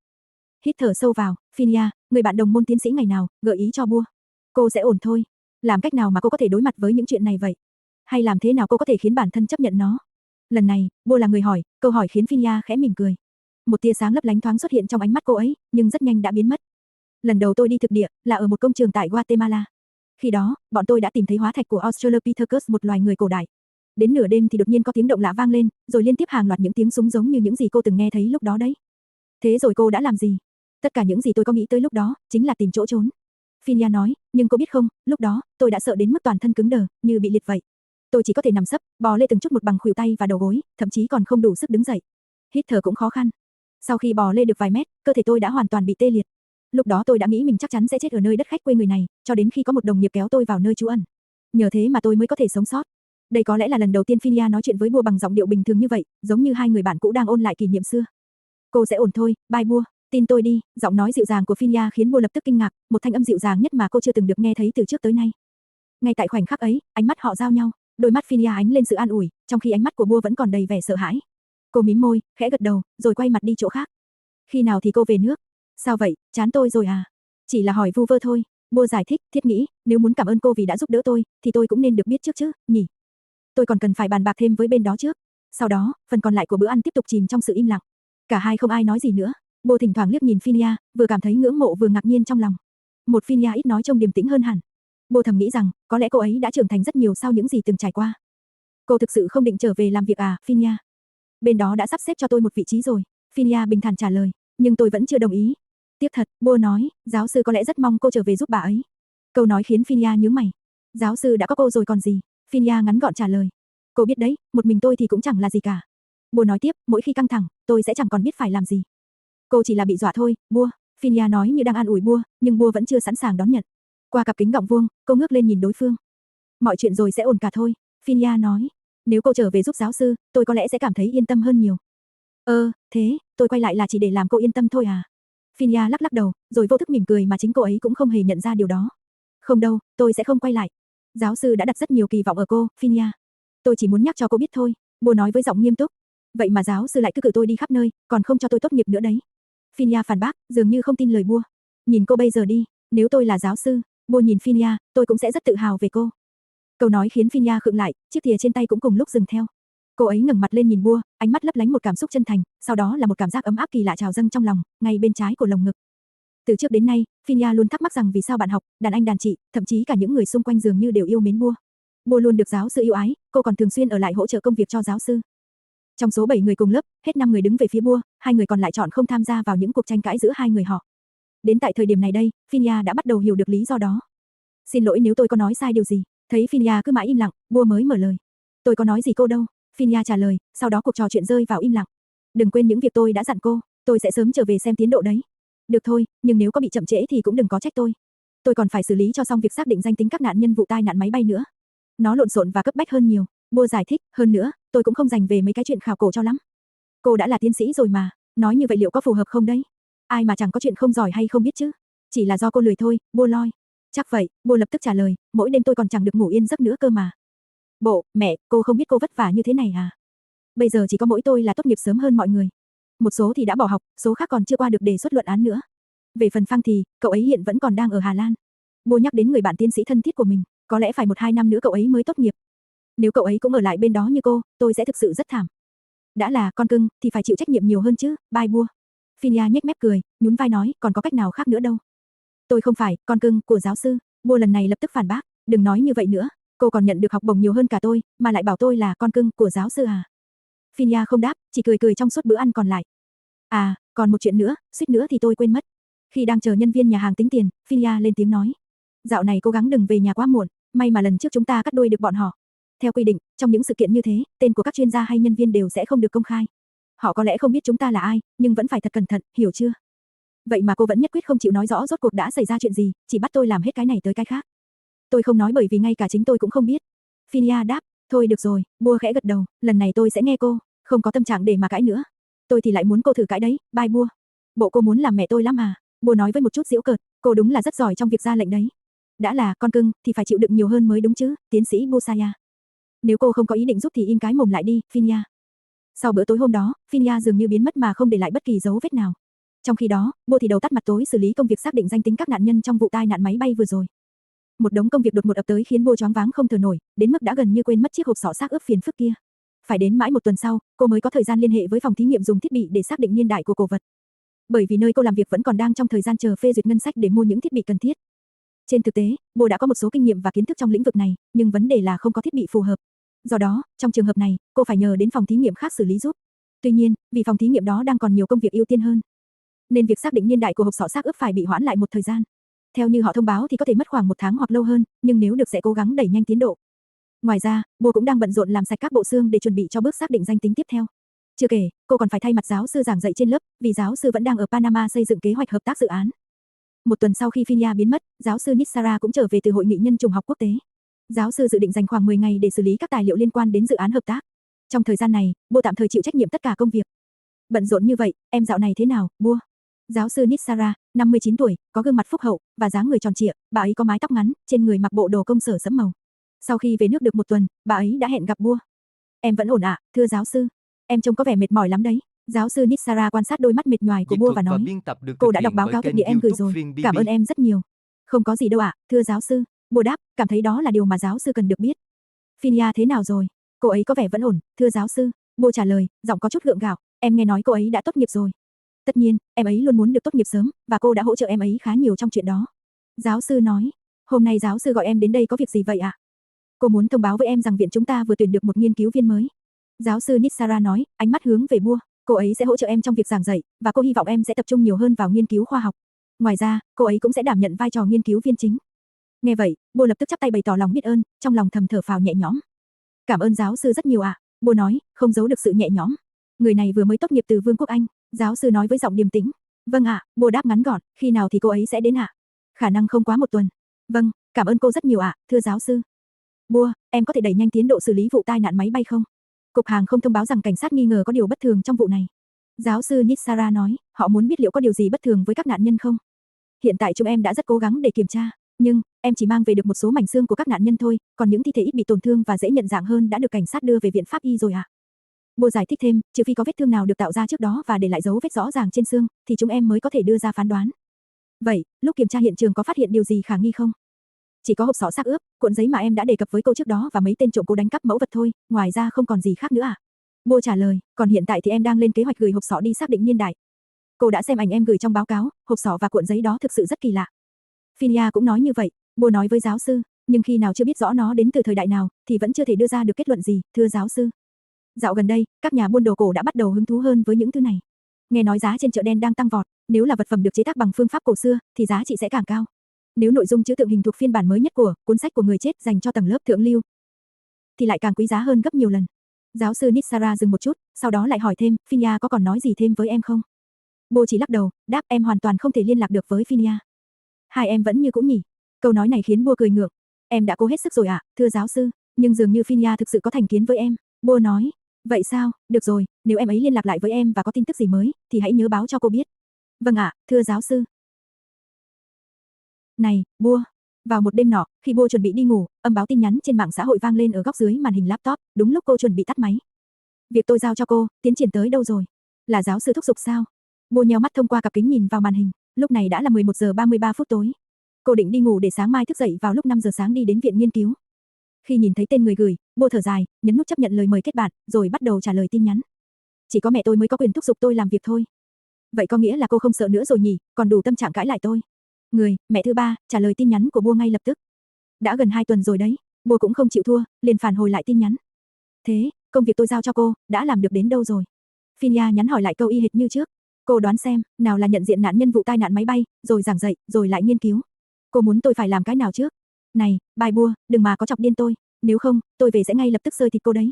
Speaker 1: Hít thở sâu vào, Phinia, người bạn đồng môn tiến sĩ ngày nào, gợi ý cho Bua. Cô sẽ ổn thôi. Làm cách nào mà cô có thể đối mặt với những chuyện này vậy? Hay làm thế nào cô có thể khiến bản thân chấp nhận nó? Lần này, Bua là người hỏi, câu hỏi khiến Phinia khẽ mỉm cười. Một tia sáng lấp lánh thoáng xuất hiện trong ánh mắt cô ấy, nhưng rất nhanh đã biến mất. Lần đầu tôi đi thực địa, là ở một công trường tại Guatemala. Khi đó, bọn tôi đã tìm thấy hóa thạch của Australopithecus, một loài người cổ đại. Đến nửa đêm thì đột nhiên có tiếng động lạ vang lên, rồi liên tiếp hàng loạt những tiếng súng giống như những gì cô từng nghe thấy lúc đó đấy. Thế rồi cô đã làm gì? Tất cả những gì tôi có nghĩ tới lúc đó, chính là tìm chỗ trốn. Phinia nói, nhưng cô biết không, lúc đó, tôi đã sợ đến mức toàn thân cứng đờ, như bị liệt vậy. Tôi chỉ có thể nằm sấp, bò lê từng chút một bằng khuỷu tay và đầu gối, thậm chí còn không đủ sức đứng dậy. Hít thở cũng khó khăn. Sau khi bò lê được vài mét, cơ thể tôi đã hoàn toàn bị tê liệt. Lúc đó tôi đã nghĩ mình chắc chắn sẽ chết ở nơi đất khách quê người này, cho đến khi có một đồng nghiệp kéo tôi vào nơi trú ẩn. Nhờ thế mà tôi mới có thể sống sót. Đây có lẽ là lần đầu tiên Phinia nói chuyện với Bua bằng giọng điệu bình thường như vậy, giống như hai người bạn cũ đang ôn lại kỷ niệm xưa. Cô sẽ ổn thôi, bye Bua, tin tôi đi. Giọng nói dịu dàng của Phinia khiến Bua lập tức kinh ngạc, một thanh âm dịu dàng nhất mà cô chưa từng được nghe thấy từ trước tới nay. Ngay tại khoảnh khắc ấy, ánh mắt họ giao nhau, đôi mắt Phinia ánh lên sự an ủi, trong khi ánh mắt của Bua vẫn còn đầy vẻ sợ hãi. Cô mím môi, khẽ gật đầu, rồi quay mặt đi chỗ khác. Khi nào thì cô về nước? Sao vậy, chán tôi rồi à? Chỉ là hỏi vu vơ thôi. Bua giải thích, thiết nghĩ, nếu muốn cảm ơn cô vì đã giúp đỡ tôi, thì tôi cũng nên được biết trước chứ, nhỉ? Tôi còn cần phải bàn bạc thêm với bên đó trước. Sau đó, phần còn lại của bữa ăn tiếp tục chìm trong sự im lặng. Cả hai không ai nói gì nữa. Bua thỉnh thoảng liếc nhìn Phinia, vừa cảm thấy ngưỡng mộ vừa ngạc nhiên trong lòng. Một Phinia ít nói trông điềm tĩnh hơn hẳn. Bua thầm nghĩ rằng, có lẽ cô ấy đã trưởng thành rất nhiều sau những gì từng trải qua. Cô thực sự không định trở về làm việc à, Phinia? Bên đó đã sắp xếp cho tôi một vị trí rồi. Phinia bình thản trả lời, nhưng tôi vẫn chưa đồng ý. Tiếc thật, Bua nói, giáo sư có lẽ rất mong cô trở về giúp bà ấy. Câu nói khiến Phinia nhướng mày. Giáo sư đã có cô rồi còn gì? Phinia ngắn gọn trả lời. Cô biết đấy, một mình tôi thì cũng chẳng là gì cả. Bua nói tiếp, mỗi khi căng thẳng, tôi sẽ chẳng còn biết phải làm gì. Cô chỉ là bị dọa thôi, Bua. Phinia nói như đang an ủi Bua, nhưng Bua vẫn chưa sẵn sàng đón nhận. Qua cặp kính gọng vuông, cô ngước lên nhìn đối phương. Mọi chuyện rồi sẽ ổn cả thôi, Phinia nói. Nếu cô trở về giúp giáo sư, tôi có lẽ sẽ cảm thấy yên tâm hơn nhiều. Thế, tôi quay lại là chỉ để làm cô yên tâm thôi à? Phinia lắc lắc đầu, rồi vô thức mỉm cười mà chính cô ấy cũng không hề nhận ra điều đó. Không đâu, tôi sẽ không quay lại. Giáo sư đã đặt rất nhiều kỳ vọng ở cô, Phinia. Tôi chỉ muốn nhắc cho cô biết thôi, Bua nói với giọng nghiêm túc. Vậy mà giáo sư lại cứ cử tôi đi khắp nơi, còn không cho tôi tốt nghiệp nữa đấy. Phinia phản bác, dường như không tin lời Bua. Nhìn cô bây giờ đi, nếu tôi là giáo sư, Bua nhìn Phinia, tôi cũng sẽ rất tự hào về cô. Câu nói khiến Phinia khựng lại, chiếc thìa trên tay cũng cùng lúc dừng theo. Cô ấy ngẩng mặt lên nhìn Bua, ánh mắt lấp lánh một cảm xúc chân thành, sau đó là một cảm giác ấm áp kỳ lạ trào dâng trong lòng, ngay bên trái của lồng ngực. Từ trước đến nay, Phinia luôn thắc mắc rằng vì sao bạn học, đàn anh đàn chị, thậm chí cả những người xung quanh dường như đều yêu mến Bua. Bua luôn được giáo sư yêu ái, cô còn thường xuyên ở lại hỗ trợ công việc cho giáo sư. Trong số 7 người cùng lớp, hết 5 người đứng về phía Bua, 2 người còn lại chọn không tham gia vào những cuộc tranh cãi giữa hai người họ. Đến tại thời điểm này đây, Phinia đã bắt đầu hiểu được lý do đó. Xin lỗi nếu tôi có nói sai điều gì. Thấy Phinia cứ mãi im lặng, Bua mới mở lời. Tôi có nói gì cô đâu. Phinia trả lời, sau đó cuộc trò chuyện rơi vào im lặng. Đừng quên những việc tôi đã dặn cô, tôi sẽ sớm trở về xem tiến độ đấy. Được thôi, nhưng nếu có bị chậm trễ thì cũng đừng có trách tôi. Tôi còn phải xử lý cho xong việc xác định danh tính các nạn nhân vụ tai nạn máy bay nữa. Nó lộn xộn và cấp bách hơn nhiều. Bua giải thích, hơn nữa, tôi cũng không dành về mấy cái chuyện khảo cổ cho lắm. Cô đã là tiến sĩ rồi mà, nói như vậy liệu có phù hợp không đấy? Ai mà chẳng có chuyện không giỏi hay không biết chứ? Chỉ là do cô lười thôi, Bua loi. Chắc vậy, Bua lập tức trả lời, mỗi đêm tôi còn chẳng được ngủ yên giấc nữa cơ mà. Mẹ, cô không biết cô vất vả như thế này à? Bây giờ chỉ có mỗi tôi là tốt nghiệp sớm hơn mọi người. Một số thì đã bỏ học, số khác còn chưa qua được đề xuất luận án nữa. Về phần Phang thì, cậu ấy hiện vẫn còn đang ở Hà Lan. Bua nhắc đến người bạn tiến sĩ thân thiết của mình, có lẽ phải 1-2 năm nữa cậu ấy mới tốt nghiệp. Nếu cậu ấy cũng ở lại bên đó như cô, tôi sẽ thực sự rất thảm. Đã là con cưng, thì phải chịu trách nhiệm nhiều hơn chứ, bye Bua. Phinia nhếch mép cười, nhún vai nói, còn có cách nào khác nữa đâu. Tôi không phải con cưng của giáo sư. Bua lần này lập tức phản bác, đừng nói như vậy nữa. Cô còn nhận được học bổng nhiều hơn cả tôi, mà lại bảo tôi là con cưng của giáo sư à? Phinia không đáp, chỉ cười cười trong suốt bữa ăn còn lại. À, còn một chuyện nữa, suýt nữa thì tôi quên mất. Khi đang chờ nhân viên nhà hàng tính tiền, Phinia lên tiếng nói. Dạo này cố gắng đừng về nhà quá muộn, may mà lần trước chúng ta cắt đuôi được bọn họ. Theo quy định, trong những sự kiện như thế, tên của các chuyên gia hay nhân viên đều sẽ không được công khai. Họ có lẽ không biết chúng ta là ai, nhưng vẫn phải thật cẩn thận, hiểu chưa? Vậy mà cô vẫn nhất quyết không chịu nói rõ rốt cuộc đã xảy ra chuyện gì, chỉ bắt tôi làm hết cái này tới cái khác. Tôi không nói bởi vì ngay cả chính tôi cũng không biết. Phinia đáp, thôi được rồi, Bua khẽ gật đầu, lần này tôi sẽ nghe cô, không có tâm trạng để mà cãi nữa. Tôi thì lại muốn cô thử cãi đấy, bye Bua. Bộ cô muốn làm mẹ tôi lắm à? Bua nói với một chút giễu cợt, cô đúng là rất giỏi trong việc ra lệnh đấy. Đã là con cưng, thì phải chịu đựng nhiều hơn mới đúng chứ, tiến sĩ Busaya. Nếu cô không có ý định giúp thì im cái mồm lại đi, Phinia. Sau bữa tối hôm đó, Phinia dường như biến mất mà không để lại bất kỳ dấu vết nào. Trong khi đó, Bua thì đầu tắt mặt tối xử lý công việc xác định danh tính các nạn nhân trong vụ tai nạn máy bay vừa rồi. Một đống công việc đột ngột ập tới khiến Bua choáng váng không thở nổi, đến mức đã gần như quên mất chiếc hộp sọ xác ướp phiền phức kia. Phải đến mãi một tuần sau, cô mới có thời gian liên hệ với phòng thí nghiệm dùng thiết bị để xác định niên đại của cổ vật. Bởi vì nơi cô làm việc vẫn còn đang trong thời gian chờ phê duyệt ngân sách để mua những thiết bị cần thiết. Trên thực tế, Bua đã có một số kinh nghiệm và kiến thức trong lĩnh vực này, nhưng vấn đề là không có thiết bị phù hợp. Do đó, trong trường hợp này, cô phải nhờ đến phòng thí nghiệm khác xử lý giúp. Tuy nhiên, vì phòng thí nghiệm đó đang còn nhiều công việc ưu tiên hơn, nên việc xác định niên đại của hộp sọ xác ướp phải bị hoãn lại một thời gian. Theo như họ thông báo thì có thể mất khoảng 1 tháng hoặc lâu hơn, nhưng nếu được sẽ cố gắng đẩy nhanh tiến độ. Ngoài ra, Bua cũng đang bận rộn làm sạch các bộ xương để chuẩn bị cho bước xác định danh tính tiếp theo. Chưa kể, cô còn phải thay mặt giáo sư giảng dạy trên lớp, vì giáo sư vẫn đang ở Panama xây dựng kế hoạch hợp tác dự án. Một tuần sau khi Phinia biến mất, giáo sư Nitsara cũng trở về từ hội nghị nhân chủng học quốc tế. Giáo sư dự định dành khoảng 10 ngày để xử lý các tài liệu liên quan đến dự án hợp tác. Trong thời gian này, Bua tạm thời chịu trách nhiệm tất cả công việc. Bận rộn như vậy, em dạo này thế nào, Bua? Giáo sư Nitsara, 59 tuổi, có gương mặt phúc hậu và dáng người tròn trịa, bà ấy có mái tóc ngắn, trên người mặc bộ đồ công sở sẫm màu. Sau khi về nước được một tuần, bà ấy đã hẹn gặp Bua. Em vẫn ổn ạ, thưa giáo sư. Em trông có vẻ mệt mỏi lắm đấy. Giáo sư Nitsara quan sát đôi mắt mệt nhoài của Bua và nói, cô đã đọc báo cáo thực địa em gửi rồi, cảm ơn em rất nhiều. Không có gì đâu ạ, thưa giáo sư. Bồ đáp, cảm thấy đó là điều mà giáo sư cần được biết. Phinia thế nào rồi? Cô ấy có vẻ vẫn ổn, thưa giáo sư. Bồ trả lời, giọng có chút gượng gạo. Em nghe nói cô ấy đã tốt nghiệp rồi. Tất nhiên, em ấy luôn muốn được tốt nghiệp sớm, và cô đã hỗ trợ em ấy khá nhiều trong chuyện đó. Giáo sư nói, hôm nay giáo sư gọi em đến đây có việc gì vậy ạ? Cô muốn thông báo với em rằng viện chúng ta vừa tuyển được một nghiên cứu viên mới. Giáo sư Nitsara nói, ánh mắt hướng về Bua. Cô ấy sẽ hỗ trợ em trong việc giảng dạy, và cô hy vọng em sẽ tập trung nhiều hơn vào nghiên cứu khoa học. Ngoài ra, cô ấy cũng sẽ đảm nhận vai trò nghiên cứu viên chính. Nghe vậy, Bua lập tức chắp tay bày tỏ lòng biết ơn, trong lòng thầm thở phào nhẹ nhõm. Cảm ơn giáo sư rất nhiều ạ. Bua nói, không giấu được sự nhẹ nhõm. Người này vừa mới tốt nghiệp từ Vương quốc Anh. Giáo sư nói với giọng điềm tĩnh. Vâng ạ, Bua đáp ngắn gọn, khi nào thì cô ấy sẽ đến ạ? Khả năng không quá một tuần. Vâng, cảm ơn cô rất nhiều ạ, thưa giáo sư. Bua, em có thể đẩy nhanh tiến độ xử lý vụ tai nạn máy bay không? Cục hàng không thông báo rằng cảnh sát nghi ngờ có điều bất thường trong vụ này. Giáo sư Nitsara nói, họ muốn biết liệu có điều gì bất thường với các nạn nhân không? Hiện tại chúng em đã rất cố gắng để kiểm tra, nhưng em chỉ mang về được một số mảnh xương của các nạn nhân thôi, còn những thi thể ít bị tổn thương và dễ nhận dạng hơn đã được cảnh sát đưa về viện pháp y rồi ạ. Bua giải thích thêm, trừ phi có vết thương nào được tạo ra trước đó và để lại dấu vết rõ ràng trên xương, thì chúng em mới có thể đưa ra phán đoán. Vậy, lúc kiểm tra hiện trường có phát hiện điều gì khả nghi không? Chỉ có hộp sọ xác ướp, cuộn giấy mà em đã đề cập với cô trước đó và mấy tên trộm cố đánh cắp mẫu vật thôi, ngoài ra không còn gì khác nữa à? Bua trả lời, còn hiện tại thì em đang lên kế hoạch gửi hộp sọ đi xác định niên đại. Cô đã xem ảnh em gửi trong báo cáo, hộp sọ và cuộn giấy đó thực sự rất kỳ lạ. Phinia cũng nói như vậy, Bua nói với giáo sư, nhưng khi nào chưa biết rõ nó đến từ thời đại nào, thì vẫn chưa thể đưa ra được kết luận gì, thưa giáo sư. Dạo gần đây, các nhà buôn đồ cổ đã bắt đầu hứng thú hơn với những thứ này. Nghe nói giá trên chợ đen đang tăng vọt, nếu là vật phẩm được chế tác bằng phương pháp cổ xưa, thì giá trị sẽ càng cao. Nếu nội dung chữ tượng hình thuộc phiên bản mới nhất của cuốn sách của người chết dành cho tầng lớp thượng lưu, thì lại càng quý giá hơn gấp nhiều lần. Giáo sư Nitsara dừng một chút, sau đó lại hỏi thêm, Phinia có còn nói gì thêm với em không? Bua chỉ lắc đầu, đáp em hoàn toàn không thể liên lạc được với Phinia. Hai em vẫn như cũ nhỉ? Câu nói này khiến Bua cười ngượng. Em đã cố hết sức rồi ạ, thưa giáo sư, nhưng dường như Phinia thực sự có thành kiến với em. Bua nói, vậy sao, được rồi, nếu em ấy liên lạc lại với em và có tin tức gì mới, thì hãy nhớ báo cho cô biết. Vâng ạ, thưa giáo sư. Này, Bua. Vào một đêm nọ, khi Bua chuẩn bị đi ngủ, âm báo tin nhắn trên mạng xã hội vang lên ở góc dưới màn hình laptop, đúng lúc cô chuẩn bị tắt máy. Việc tôi giao cho cô, tiến triển tới đâu rồi? Là giáo sư thúc giục sao? Bua nheo mắt thông qua cặp kính nhìn vào màn hình, lúc này đã là 11 giờ 33 phút tối. Cô định đi ngủ để sáng mai thức dậy vào lúc 5 giờ sáng đi đến viện nghiên cứu. Khi nhìn thấy tên người gửi, Bua thở dài, nhấn nút chấp nhận lời mời kết bạn, rồi bắt đầu trả lời tin nhắn. Chỉ có mẹ tôi mới có quyền thúc giục tôi làm việc thôi. Vậy có nghĩa là cô không sợ nữa rồi nhỉ, còn đủ tâm trạng cãi lại tôi. Người, mẹ thứ ba, trả lời tin nhắn của Bua ngay lập tức. Đã gần 2 tuần rồi đấy, Bua cũng không chịu thua, liền phản hồi lại tin nhắn. Thế, công việc tôi giao cho cô, đã làm được đến đâu rồi? Phinia nhắn hỏi lại câu y hệt như trước. Cô đoán xem, nào là nhận diện nạn nhân vụ tai nạn máy bay, rồi giảng dạy, rồi lại nghiên cứu. Cô muốn tôi phải làm cái nào trước? Này, bài Bua, đừng mà có chọc điên tôi, nếu không, tôi về sẽ ngay lập tức xơi thịt cô đấy.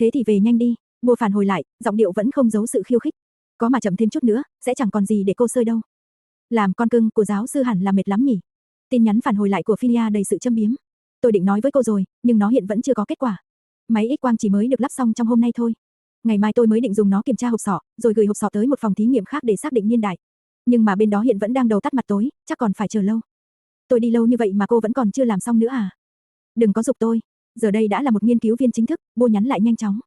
Speaker 1: Thế thì về nhanh đi, Bua phản hồi lại, giọng điệu vẫn không giấu sự khiêu khích. Có mà chậm thêm chút nữa, sẽ chẳng còn gì để cô xơi đâu. Làm con cưng của giáo sư hẳn là mệt lắm nhỉ? Tin nhắn phản hồi lại của Phinia đầy sự châm biếm. Tôi định nói với cô rồi, nhưng nó hiện vẫn chưa có kết quả. Máy X quang chỉ mới được lắp xong trong hôm nay thôi. Ngày mai tôi mới định dùng nó kiểm tra hộp sọ, rồi gửi hộp sọ tới một phòng thí nghiệm khác để xác định niên đại. Nhưng mà bên đó hiện vẫn đang đầu tắt mặt tối, chắc còn phải chờ lâu. Tôi đi lâu như vậy mà cô vẫn còn chưa làm xong nữa à? Đừng có giục tôi. Giờ đây đã là một nghiên cứu viên chính thức, Bua nhắn lại nhanh chóng.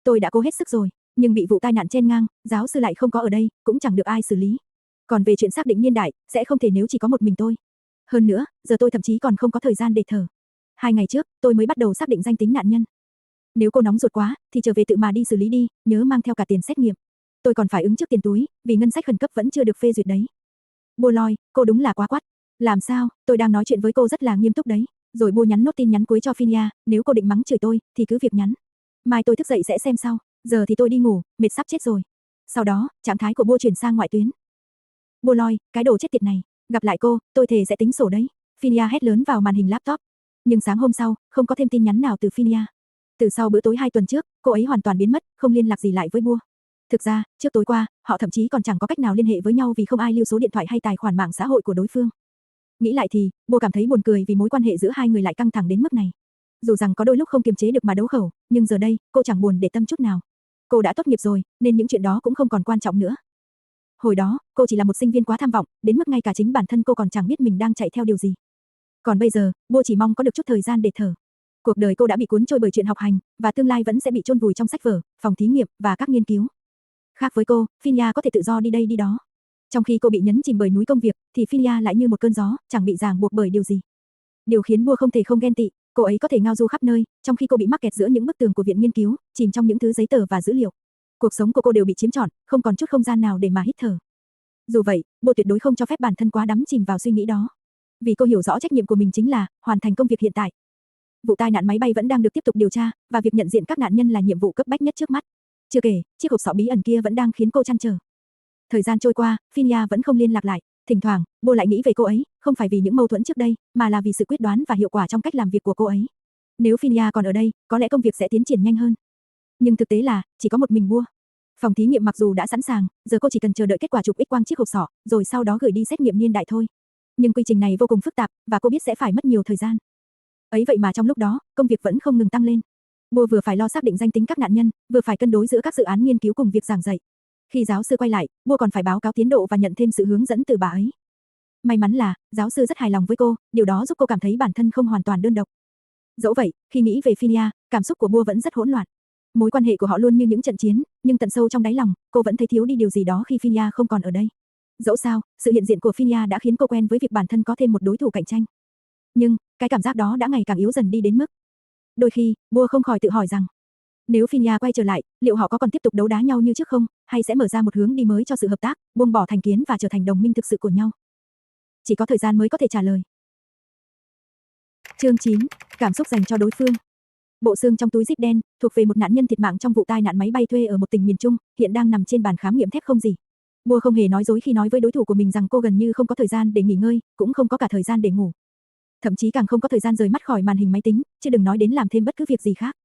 Speaker 1: Tôi đã cố hết sức rồi, nhưng bị vụ tai nạn chen ngang, giáo sư lại không có ở đây, cũng chẳng được ai xử lý. Còn về chuyện xác định niên đại, sẽ không thể nếu chỉ có một mình tôi. Hơn nữa, giờ tôi thậm chí còn không có thời gian để thở. 2 ngày trước, tôi mới bắt đầu xác định danh tính nạn nhân. Nếu cô nóng ruột quá, thì trở về tự mà đi xử lý đi, nhớ mang theo cả tiền xét nghiệm. Tôi còn phải ứng trước tiền túi, vì ngân sách khẩn cấp vẫn chưa được phê duyệt đấy. Bua loi, cô đúng là quá quắt. Làm sao, tôi đang nói chuyện với cô rất là nghiêm túc đấy. Rồi Bua nhắn nốt tin nhắn cuối cho Phinia, nếu cô định mắng chửi tôi, thì cứ việc nhắn. Mai tôi thức dậy sẽ xem sau, giờ thì tôi đi ngủ, mệt sắp chết rồi. Sau đó, trạng thái của Bua chuyển sang ngoại tuyến. Bua loi, cái đồ chết tiệt này, gặp lại cô, tôi thề sẽ tính sổ đấy. Phinia hét lớn vào màn hình laptop. Nhưng sáng hôm sau, không có thêm tin nhắn nào từ Phinia. Từ sau bữa tối 2 tuần trước, cô ấy hoàn toàn biến mất, không liên lạc gì lại với Bua. Thực ra, trước tối qua, họ thậm chí còn chẳng có cách nào liên hệ với nhau vì không ai lưu số điện thoại hay tài khoản mạng xã hội của đối phương. Nghĩ lại thì, Bua cảm thấy buồn cười vì mối quan hệ giữa hai người lại căng thẳng đến mức này. Dù rằng có đôi lúc không kiềm chế được mà đấu khẩu, nhưng giờ đây, cô chẳng buồn để tâm chút nào. Cô đã tốt nghiệp rồi, nên những chuyện đó cũng không còn quan trọng nữa. Hồi đó, cô chỉ là một sinh viên quá tham vọng, đến mức ngay cả chính bản thân cô còn chẳng biết mình đang chạy theo điều gì. Còn bây giờ, Bua chỉ mong có được chút thời gian để thở. Cuộc đời cô đã bị cuốn trôi bởi chuyện học hành, và tương lai vẫn sẽ bị chôn vùi trong sách vở, phòng thí nghiệm và các nghiên cứu. Khác với cô, Phinia có thể tự do đi đây đi đó. Trong khi cô bị nhấn chìm bởi núi công việc, thì Philia lại như một cơn gió, chẳng bị ràng buộc bởi điều gì. Điều khiến Bua không thể không ghen tị, cô ấy có thể ngao du khắp nơi, trong khi cô bị mắc kẹt giữa những bức tường của viện nghiên cứu, chìm trong những thứ giấy tờ và dữ liệu. Cuộc sống của cô đều bị chiếm trọn, không còn chút không gian nào để mà hít thở. Dù vậy, Bua tuyệt đối không cho phép bản thân quá đắm chìm vào suy nghĩ đó. Vì cô hiểu rõ trách nhiệm của mình chính là hoàn thành công việc hiện tại. Vụ tai nạn máy bay vẫn đang được tiếp tục điều tra, và việc nhận diện các nạn nhân là nhiệm vụ cấp bách nhất trước mắt. Chưa kể, chiếc hộp sọ bí ẩn kia vẫn đang khiến cô trăn trở. Thời gian trôi qua, Philia vẫn không liên lạc lại. Thỉnh thoảng, Bua lại nghĩ về cô ấy, không phải vì những mâu thuẫn trước đây, mà là vì sự quyết đoán và hiệu quả trong cách làm việc của cô ấy. Nếu Philia còn ở đây, có lẽ công việc sẽ tiến triển nhanh hơn. Nhưng thực tế là, chỉ có một mình Bua. Phòng thí nghiệm mặc dù đã sẵn sàng, giờ cô chỉ cần chờ đợi kết quả chụp X-quang chiếc hộp sọ, rồi sau đó gửi đi xét nghiệm niên đại thôi. Nhưng quy trình này vô cùng phức tạp, và cô biết sẽ phải mất nhiều thời gian. Ấy vậy mà trong lúc đó, công việc vẫn không ngừng tăng lên. Bua vừa phải lo xác định danh tính các nạn nhân, vừa phải cân đối giữa các dự án nghiên cứu cùng việc giảng dạy. Khi giáo sư quay lại, Bua còn phải báo cáo tiến độ và nhận thêm sự hướng dẫn từ bà ấy. May mắn là, giáo sư rất hài lòng với cô, điều đó giúp cô cảm thấy bản thân không hoàn toàn đơn độc. Dẫu vậy, khi nghĩ về Philia, cảm xúc của Bua vẫn rất hỗn loạn. Mối quan hệ của họ luôn như những trận chiến, nhưng tận sâu trong đáy lòng, cô vẫn thấy thiếu đi điều gì đó khi Philia không còn ở đây. Dẫu sao, sự hiện diện của Philia đã khiến cô quen với việc bản thân có thêm một đối thủ cạnh tranh. Nhưng, cái cảm giác đó đã ngày càng yếu dần đi đến mức. Đôi khi, Bua không khỏi tự hỏi rằng, nếu Philia quay trở lại, liệu họ có còn tiếp tục đấu đá nhau như trước không, hay sẽ mở ra một hướng đi mới cho sự hợp tác, buông bỏ thành kiến và trở thành đồng minh thực sự của nhau. Chỉ có thời gian mới có thể trả lời. Chương 9, cảm xúc dành cho đối phương. Bộ xương trong túi zip đen, thuộc về một nạn nhân thiệt mạng trong vụ tai nạn máy bay thuê ở một tỉnh miền Trung, hiện đang nằm trên bàn khám nghiệm thép không gì. Bua không hề nói dối khi nói với đối thủ của mình rằng cô gần như không có thời gian để nghỉ ngơi, cũng không có cả thời gian để ngủ. Thậm chí càng không có thời gian rời mắt khỏi màn hình máy tính, chứ đừng nói đến làm thêm bất cứ việc gì khác.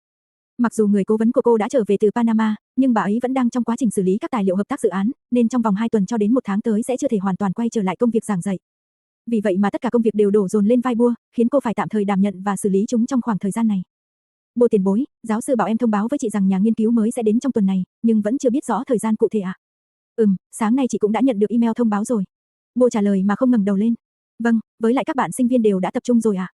Speaker 1: Mặc dù người cố vấn của cô đã trở về từ Panama, nhưng bà ấy vẫn đang trong quá trình xử lý các tài liệu hợp tác dự án, nên trong vòng 2 tuần cho đến 1 tháng tới sẽ chưa thể hoàn toàn quay trở lại công việc giảng dạy. Vì vậy mà tất cả công việc đều đổ dồn lên vai Bua, khiến cô phải tạm thời đảm nhận và xử lý chúng trong khoảng thời gian này. Bua tiền bối, giáo sư bảo em thông báo với chị rằng nhà nghiên cứu mới sẽ đến trong tuần này, nhưng vẫn chưa biết rõ thời gian cụ thể ạ. Sáng nay chị cũng đã nhận được email thông báo rồi. Bua trả lời mà không ngẩng đầu lên. Vâng, với lại các bạn sinh viên đều đã tập trung rồi ạ.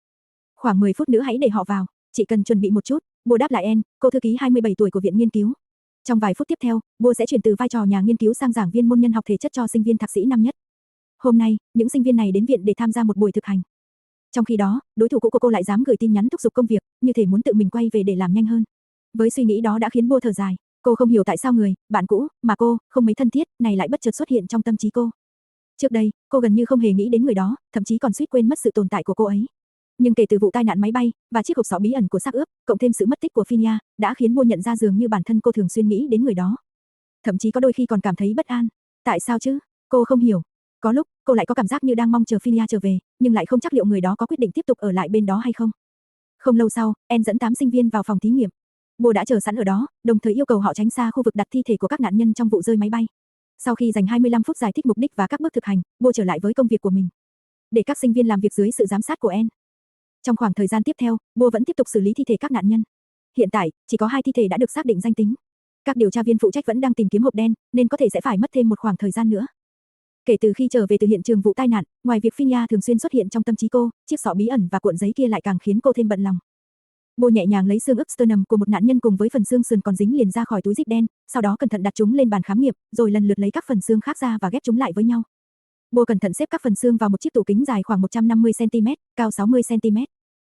Speaker 1: Khoảng 10 phút nữa hãy để họ vào, chị cần chuẩn bị một chút. Bua đáp lại En, cô thư ký 27 tuổi của viện nghiên cứu. Trong vài phút tiếp theo, Bua sẽ chuyển từ vai trò nhà nghiên cứu sang giảng viên môn nhân học thể chất cho sinh viên thạc sĩ năm nhất. Hôm nay, những sinh viên này đến viện để tham gia một buổi thực hành. Trong khi đó, đối thủ cũ của cô lại dám gửi tin nhắn thúc giục công việc, như thể muốn tự mình quay về để làm nhanh hơn. Với suy nghĩ đó đã khiến Bua thở dài. Cô không hiểu tại sao người, bạn cũ, mà cô, không mấy thân thiết, này lại bất chợt xuất hiện trong tâm trí cô. Trước đây, cô gần như không hề nghĩ đến người đó, thậm chí còn suýt quên mất sự tồn tại của cô ấy. Nhưng kể từ vụ tai nạn máy bay, và chiếc hộp sọ bí ẩn của xác ướp, cộng thêm sự mất tích của Philia, đã khiến Bua nhận ra dường như bản thân cô thường xuyên nghĩ đến người đó. Thậm chí có đôi khi còn cảm thấy bất an. Tại sao chứ? Cô không hiểu. Có lúc, cô lại có cảm giác như đang mong chờ Philia trở về, nhưng lại không chắc liệu người đó có quyết định tiếp tục ở lại bên đó hay không. Không lâu sau, En dẫn 8 sinh viên vào phòng thí nghiệm. Bua đã chờ sẵn ở đó, đồng thời yêu cầu họ tránh xa khu vực đặt thi thể của các nạn nhân trong vụ rơi máy bay. Sau khi dành 25 phút giải thích mục đích và các bước thực hành, Bua trở lại với công việc của mình. Để các sinh viên làm việc dưới sự giám sát của En. Trong khoảng thời gian tiếp theo, Bua vẫn tiếp tục xử lý thi thể các nạn nhân. Hiện tại, chỉ có 2 thi thể đã được xác định danh tính. Các điều tra viên phụ trách vẫn đang tìm kiếm hộp đen, nên có thể sẽ phải mất thêm một khoảng thời gian nữa. Kể từ khi trở về từ hiện trường vụ tai nạn, ngoài việc Philia thường xuyên xuất hiện trong tâm trí cô, chiếc sọ bí ẩn và cuộn giấy kia lại càng khiến cô thêm bận lòng. Bua nhẹ nhàng lấy xương ức sternum của một nạn nhân cùng với phần xương sườn còn dính liền ra khỏi túi zip đen, sau đó cẩn thận đặt chúng lên bàn khám nghiệm, rồi lần lượt lấy các phần xương khác ra và ghép chúng lại với nhau. Bua cẩn thận xếp các phần xương vào một chiếc tủ kính dài khoảng 150 cm, cao 60 cm.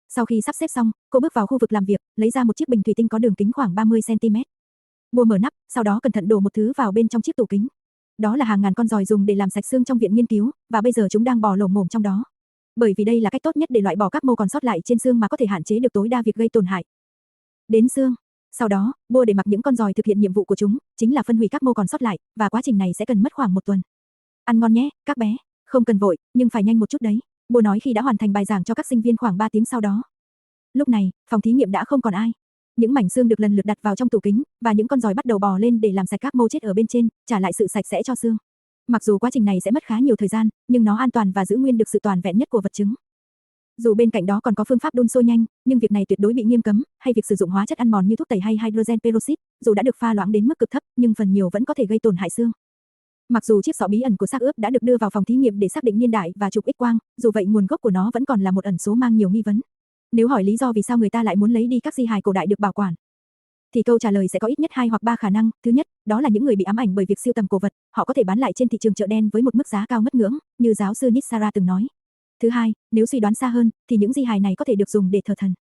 Speaker 1: Sau khi sắp xếp xong, cô bước vào khu vực làm việc, lấy ra một chiếc bình thủy tinh có đường kính khoảng 30 cm. Bua mở nắp, sau đó cẩn thận đổ một thứ vào bên trong chiếc tủ kính. Đó là hàng ngàn con giòi dùng để làm sạch xương trong viện nghiên cứu, và bây giờ chúng đang bò lổm ngổm trong đó. Bởi vì đây là cách tốt nhất để loại bỏ các mô còn sót lại trên xương mà có thể hạn chế được tối đa việc gây tổn hại đến xương. Sau đó, Bua để mặc những con giòi thực hiện nhiệm vụ của chúng, chính là phân hủy các mô còn sót lại, và quá trình này sẽ cần mất khoảng 1 tuần. Ăn ngon nhé, các bé. Không cần vội, nhưng phải nhanh một chút đấy. Bua nói khi đã hoàn thành bài giảng cho các sinh viên khoảng 3 tiếng sau đó. Lúc này, phòng thí nghiệm đã không còn ai. Những mảnh xương được lần lượt đặt vào trong tủ kính, và những con giòi bắt đầu bò lên để làm sạch các mô chết ở bên trên, trả lại sự sạch sẽ cho xương. Mặc dù quá trình này sẽ mất khá nhiều thời gian, nhưng nó an toàn và giữ nguyên được sự toàn vẹn nhất của vật chứng. Dù bên cạnh đó còn có phương pháp đun sôi nhanh, nhưng việc này tuyệt đối bị nghiêm cấm, hay việc sử dụng hóa chất ăn mòn như thuốc tẩy hay hydrogen peroxide, dù đã được pha loãng đến mức cực thấp, nhưng phần nhiều vẫn có thể gây tổn hại xương. Mặc dù chiếc sọ bí ẩn của xác ướp đã được đưa vào phòng thí nghiệm để xác định niên đại và chụp X-quang, dù vậy nguồn gốc của nó vẫn còn là một ẩn số mang nhiều nghi vấn. Nếu hỏi lý do vì sao người ta lại muốn lấy đi các di hài cổ đại được bảo quản, thì câu trả lời sẽ có ít nhất 2 hoặc 3 khả năng. Thứ nhất, đó là những người bị ám ảnh bởi việc sưu tầm cổ vật, họ có thể bán lại trên thị trường chợ đen với một mức giá cao ngất ngưỡng, như giáo sư Nitsara từng nói. Thứ hai, nếu suy đoán xa hơn, thì những di hài này có thể được dùng để thờ thần.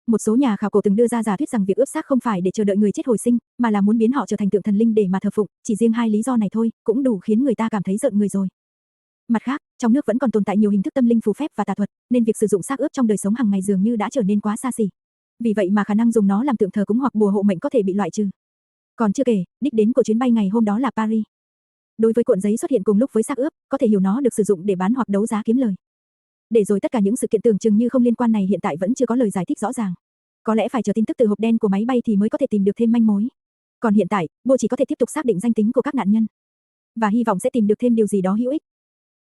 Speaker 1: Một số nhà khảo cổ từng đưa ra giả thuyết rằng việc ướp xác không phải để chờ đợi người chết hồi sinh, mà là muốn biến họ trở thành tượng thần linh để mà thờ phụng, chỉ riêng hai lý do này thôi, cũng đủ khiến người ta cảm thấy rợn người rồi. Mặt khác, trong nước vẫn còn tồn tại nhiều hình thức tâm linh phù phép và tà thuật, nên việc sử dụng xác ướp trong đời sống hàng ngày dường như đã trở nên quá xa xỉ. Vì vậy mà khả năng dùng nó làm tượng thờ cúng hoặc bùa hộ mệnh có thể bị loại trừ. Còn chưa kể, đích đến của chuyến bay ngày hôm đó là Paris. Đối với cuộn giấy xuất hiện cùng lúc với xác ướp, có thể hiểu nó được sử dụng để bán hoặc đấu giá kiếm lời. Để rồi tất cả những sự kiện tưởng chừng như không liên quan này hiện tại vẫn chưa có lời giải thích rõ ràng. Có lẽ phải chờ tin tức từ hộp đen của máy bay thì mới có thể tìm được thêm manh mối. Còn hiện tại, Bua chỉ có thể tiếp tục xác định danh tính của các nạn nhân. Và hy vọng sẽ tìm được thêm điều gì đó hữu ích.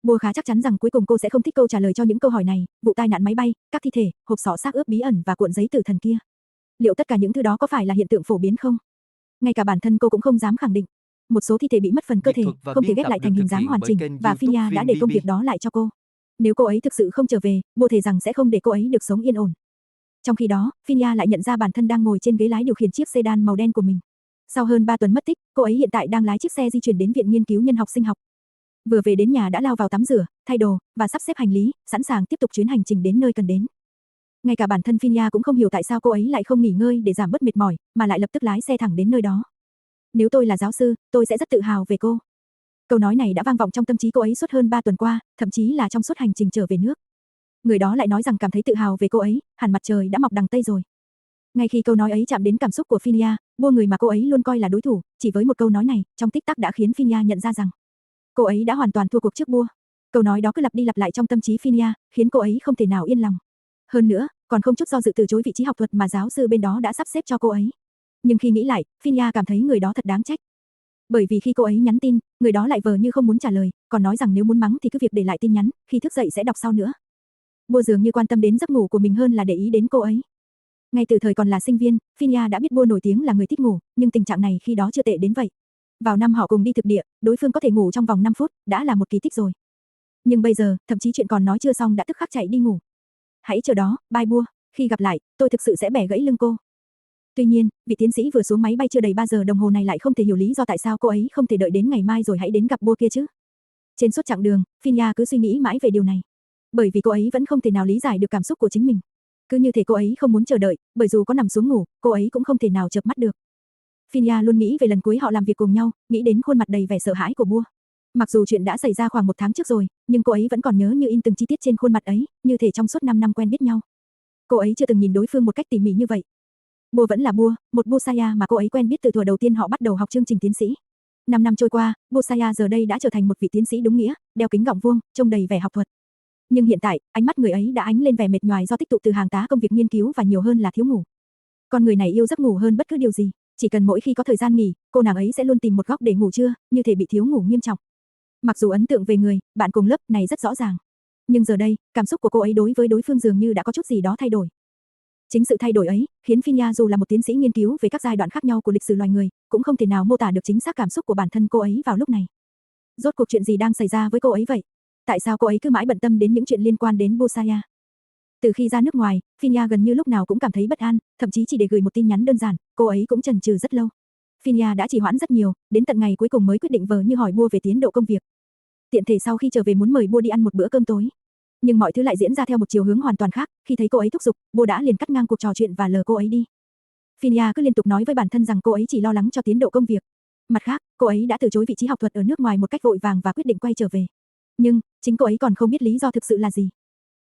Speaker 1: Bua khá chắc chắn rằng cuối cùng cô sẽ không thích câu trả lời cho những câu hỏi này, vụ tai nạn máy bay, các thi thể, hộp sọ xác ướp bí ẩn và cuộn giấy tử thần kia. Liệu tất cả những thứ đó có phải là hiện tượng phổ biến không? Ngay cả bản thân cô cũng không dám khẳng định. Một số thi thể bị mất phần cơ thể, không thể ghép lại thành hình dáng hoàn chỉnh, và Phinia đã để công việc đó lại cho cô. Nếu cô ấy thực sự không trở về, Bua thề rằng sẽ không để cô ấy được sống yên ổn. Trong khi đó, Phinia lại nhận ra bản thân đang ngồi trên ghế lái điều khiển chiếc sedan màu đen của mình. Sau hơn 3 tuần mất tích, cô ấy hiện tại đang lái chiếc xe di chuyển đến viện nghiên cứu nhân học sinh học. Vừa về đến nhà đã lao vào tắm rửa, thay đồ và sắp xếp hành lý, sẵn sàng tiếp tục chuyến hành trình đến nơi cần đến. Ngay cả bản thân Phinia cũng không hiểu tại sao cô ấy lại không nghỉ ngơi để giảm bớt mệt mỏi, mà lại lập tức lái xe thẳng đến nơi đó. Nếu tôi là giáo sư, tôi sẽ rất tự hào về cô. Câu nói này đã vang vọng trong tâm trí cô ấy suốt hơn 3 tuần qua, thậm chí là trong suốt hành trình trở về nước. Người đó lại nói rằng cảm thấy tự hào về cô ấy, hẳn mặt trời đã mọc đằng Tây rồi. Ngay khi câu nói ấy chạm đến cảm xúc của Phinia, Bua người mà cô ấy luôn coi là đối thủ, chỉ với một câu nói này, trong tích tắc đã khiến Phinia nhận ra rằng cô ấy đã hoàn toàn thua cuộc trước Bua. Câu nói đó cứ lặp đi lặp lại trong tâm trí Phinia, khiến cô ấy không thể nào yên lòng. Hơn nữa, còn không chút do dự từ chối vị trí học thuật mà giáo sư bên đó đã sắp xếp cho cô ấy. Nhưng khi nghĩ lại, Phinia cảm thấy người đó thật đáng trách. Bởi vì khi cô ấy nhắn tin, người đó lại vờ như không muốn trả lời, còn nói rằng nếu muốn mắng thì cứ việc để lại tin nhắn, khi thức dậy sẽ đọc sau nữa. Bua dường như quan tâm đến giấc ngủ của mình hơn là để ý đến cô ấy. Ngay từ thời còn là sinh viên, Phinia đã biết Bua nổi tiếng là người thích ngủ, nhưng tình trạng này khi đó chưa tệ đến vậy. Vào năm họ cùng đi thực địa, đối phương có thể ngủ trong vòng 5 phút, đã là một kỳ tích rồi. Nhưng bây giờ, thậm chí chuyện còn nói chưa xong đã tức khắc chạy đi ngủ. Hãy chờ đó, bye Bua, khi gặp lại, tôi thực sự sẽ bẻ gãy lưng cô. Tuy nhiên, vị tiến sĩ vừa xuống máy bay chưa đầy 3 giờ đồng hồ này lại không thể hiểu lý do tại sao cô ấy không thể đợi đến ngày mai rồi hãy đến gặp Bua kia chứ. Trên suốt chặng đường, Phinia cứ suy nghĩ mãi về điều này. Bởi vì cô ấy vẫn không thể nào lý giải được cảm xúc của chính mình. Cứ như thể cô ấy không muốn chờ đợi, bởi dù có nằm xuống ngủ, cô ấy cũng không thể nào chợp mắt được. Phinia luôn nghĩ về lần cuối họ làm việc cùng nhau, nghĩ đến khuôn mặt đầy vẻ sợ hãi của Bua. Mặc dù chuyện đã xảy ra khoảng 1 tháng trước rồi, nhưng cô ấy vẫn còn nhớ như in từng chi tiết trên khuôn mặt ấy, như thể trong suốt 5 năm quen biết nhau. Cô ấy chưa từng nhìn đối phương một cách tỉ mỉ như vậy. Bua vẫn là Bua, một Busaya mà cô ấy quen biết từ thuở đầu tiên họ bắt đầu học chương trình tiến sĩ. 5 năm trôi qua, Busaya giờ đây đã trở thành một vị tiến sĩ đúng nghĩa, đeo kính gọng vuông, trông đầy vẻ học thuật. Nhưng hiện tại, ánh mắt người ấy đã ánh lên vẻ mệt nhoài do tích tụ từ hàng tá công việc nghiên cứu và nhiều hơn là thiếu ngủ. Con người này yêu giấc ngủ hơn bất cứ điều gì, chỉ cần mỗi khi có thời gian nghỉ, cô nàng ấy sẽ luôn tìm một góc để ngủ trưa, như thể bị thiếu ngủ nghiêm trọng. Mặc dù ấn tượng về người, bạn cùng lớp này rất rõ ràng, nhưng giờ đây, cảm xúc của cô ấy đối với đối phương dường như đã có chút gì đó thay đổi. Chính sự thay đổi ấy, khiến Phinia dù là một tiến sĩ nghiên cứu về các giai đoạn khác nhau của lịch sử loài người, cũng không thể nào mô tả được chính xác cảm xúc của bản thân cô ấy vào lúc này. Rốt cuộc chuyện gì đang xảy ra với cô ấy vậy? Tại sao cô ấy cứ mãi bận tâm đến những chuyện liên quan đến Busaya? Từ khi ra nước ngoài, Phinia gần như lúc nào cũng cảm thấy bất an, thậm chí chỉ để gửi một tin nhắn đơn giản, cô ấy cũng chần chừ rất lâu. Phinia đã trì hoãn rất nhiều, đến tận ngày cuối cùng mới quyết định vờ như hỏi Bua về tiến độ công việc. Tiện thể sau khi trở về muốn mời Bua đi ăn một bữa cơm tối. Nhưng mọi thứ lại diễn ra theo một chiều hướng hoàn toàn khác, khi thấy cô ấy thúc giục, Bua đã liền cắt ngang cuộc trò chuyện và lờ cô ấy đi. Phinia cứ liên tục nói với bản thân rằng cô ấy chỉ lo lắng cho tiến độ công việc. Mặt khác, cô ấy đã từ chối vị trí học thuật ở nước ngoài một cách vội vàng và quyết định quay trở về. Nhưng, chính cô ấy còn không biết lý do thực sự là gì.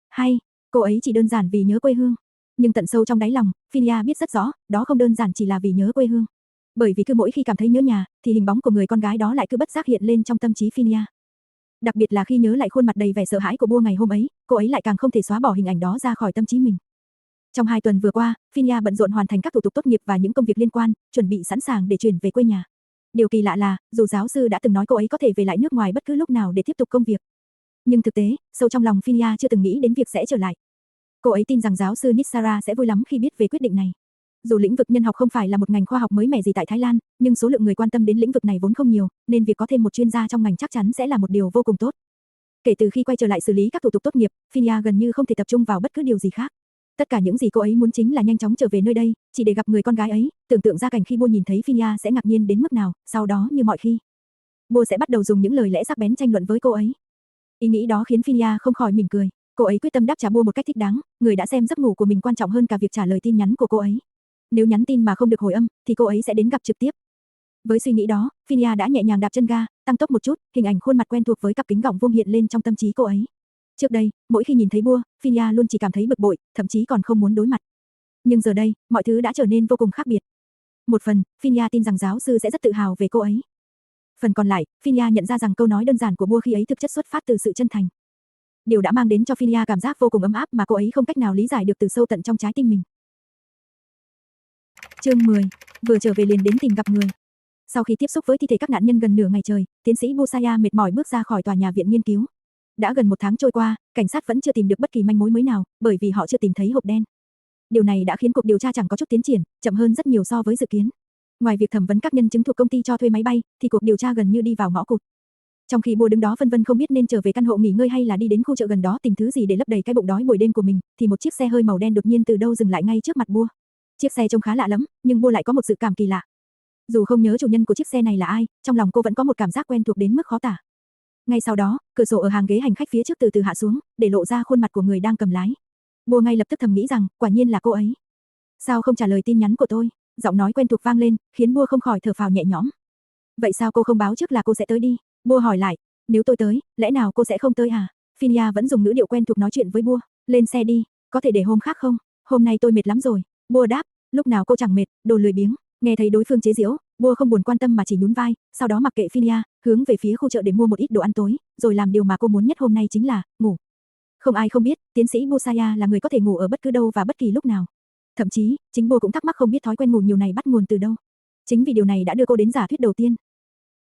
Speaker 1: Hay, cô ấy chỉ đơn giản vì nhớ quê hương. Nhưng tận sâu trong đáy lòng, Phinia biết rất rõ, đó không đơn giản chỉ là vì nhớ quê hương. Bởi vì cứ mỗi khi cảm thấy nhớ nhà, thì hình bóng của người con gái đó lại cứ bất giác hiện lên trong tâm trí Phinia. Đặc biệt là khi nhớ lại khuôn mặt đầy vẻ sợ hãi của Bua ngày hôm ấy, cô ấy lại càng không thể xóa bỏ hình ảnh đó ra khỏi tâm trí mình. Trong 2 tuần vừa qua, Phinia bận rộn hoàn thành các thủ tục tốt nghiệp và những công việc liên quan, chuẩn bị sẵn sàng để chuyển về quê nhà. Điều kỳ lạ là, dù giáo sư đã từng nói cô ấy có thể về lại nước ngoài bất cứ lúc nào để tiếp tục công việc, nhưng thực tế, sâu trong lòng Phinia chưa từng nghĩ đến việc sẽ trở lại. Cô ấy tin rằng giáo sư Nitsara sẽ vui lắm khi biết về quyết định này. Dù lĩnh vực nhân học không phải là một ngành khoa học mới mẻ gì tại Thái Lan, nhưng số lượng người quan tâm đến lĩnh vực này vốn không nhiều, nên việc có thêm một chuyên gia trong ngành chắc chắn sẽ là một điều vô cùng tốt. Kể từ khi quay trở lại xử lý các thủ tục tốt nghiệp, Phinia gần như không thể tập trung vào bất cứ điều gì khác. Tất cả những gì cô ấy muốn chính là nhanh chóng trở về nơi đây, chỉ để gặp người con gái ấy, tưởng tượng ra cảnh khi Bua nhìn thấy Phinia sẽ ngạc nhiên đến mức nào, sau đó như mọi khi, Bua sẽ bắt đầu dùng những lời lẽ sắc bén tranh luận với cô ấy. Ý nghĩ đó khiến Phinia không khỏi mỉm cười, cô ấy quyết tâm đáp trả Bua một cách thích đáng, người đã xem giấc ngủ của mình quan trọng hơn cả việc trả lời tin nhắn của cô ấy. Nếu nhắn tin mà không được hồi âm, thì cô ấy sẽ đến gặp trực tiếp. Với suy nghĩ đó, Phinia đã nhẹ nhàng đạp chân ga, tăng tốc một chút, hình ảnh khuôn mặt quen thuộc với cặp kính gọng vuông hiện lên trong tâm trí cô ấy. Trước đây, mỗi khi nhìn thấy Bua, Phinia luôn chỉ cảm thấy bực bội, thậm chí còn không muốn đối mặt. Nhưng giờ đây, mọi thứ đã trở nên vô cùng khác biệt. Một phần, Phinia tin rằng giáo sư sẽ rất tự hào về cô ấy. Phần còn lại, Phinia nhận ra rằng câu nói đơn giản của Bua khi ấy thực chất xuất phát từ sự chân thành. Điều đã mang đến cho Phinia cảm giác vô cùng ấm áp mà cô ấy không cách nào lý giải được từ sâu tận trong trái tim mình. Chương 10. Vừa trở về liền đến tìm gặp người. Sau khi tiếp xúc với thi thể các nạn nhân gần nửa ngày trời, tiến sĩ Busaya mệt mỏi bước ra khỏi tòa nhà viện nghiên cứu. Đã gần 1 tháng trôi qua, cảnh sát vẫn chưa tìm được bất kỳ manh mối mới nào, bởi vì họ chưa tìm thấy hộp đen. Điều này đã khiến cuộc điều tra chẳng có chút tiến triển, chậm hơn rất nhiều so với dự kiến. Ngoài việc thẩm vấn các nhân chứng thuộc công ty cho thuê máy bay, thì cuộc điều tra gần như đi vào ngõ cụt. Trong khi Bua đứng đó phân vân không biết nên trở về căn hộ nghỉ ngơi hay là đi đến khu chợ gần đó tìm thứ gì để lấp đầy cái bụng đói buổi đêm của mình, thì một chiếc xe hơi màu đen đột nhiên từ đâu dừng lại ngay trước mặt Bua. Chiếc xe trông khá lạ lắm, nhưng Bua lại có một dự cảm kỳ lạ. Dù không nhớ chủ nhân của chiếc xe này là ai, trong lòng cô vẫn có một cảm giác quen thuộc đến mức khó tả. Ngay sau đó, cửa sổ ở hàng ghế hành khách phía trước từ từ hạ xuống, để lộ ra khuôn mặt của người đang cầm lái. Bua ngay lập tức thầm nghĩ rằng, quả nhiên là cô ấy. Sao không trả lời tin nhắn của tôi? Giọng nói quen thuộc vang lên, khiến Bua không khỏi thở phào nhẹ nhõm. Vậy sao cô không báo trước là cô sẽ tới đi? Bua hỏi lại. Nếu tôi tới, lẽ nào cô sẽ không tới à? Phinia vẫn dùng ngữ điệu quen thuộc nói chuyện với Bua. Lên xe đi, có thể để hôm khác không? Hôm nay tôi mệt lắm rồi. Bua đáp. Lúc nào cô chẳng mệt, đồ lười biếng. Nghe thấy đối phương chế giễu, Bua không buồn quan tâm mà chỉ nhún vai, sau đó mặc kệ Phinia, hướng về phía khu chợ để mua một ít đồ ăn tối, rồi làm điều mà cô muốn nhất hôm nay chính là ngủ. Không ai không biết, tiến sĩ Busaya là người có thể ngủ ở bất cứ đâu và bất kỳ lúc nào. Thậm chí, chính Bua cũng thắc mắc không biết thói quen ngủ nhiều này bắt nguồn từ đâu. Chính vì điều này đã đưa cô đến giả thuyết đầu tiên.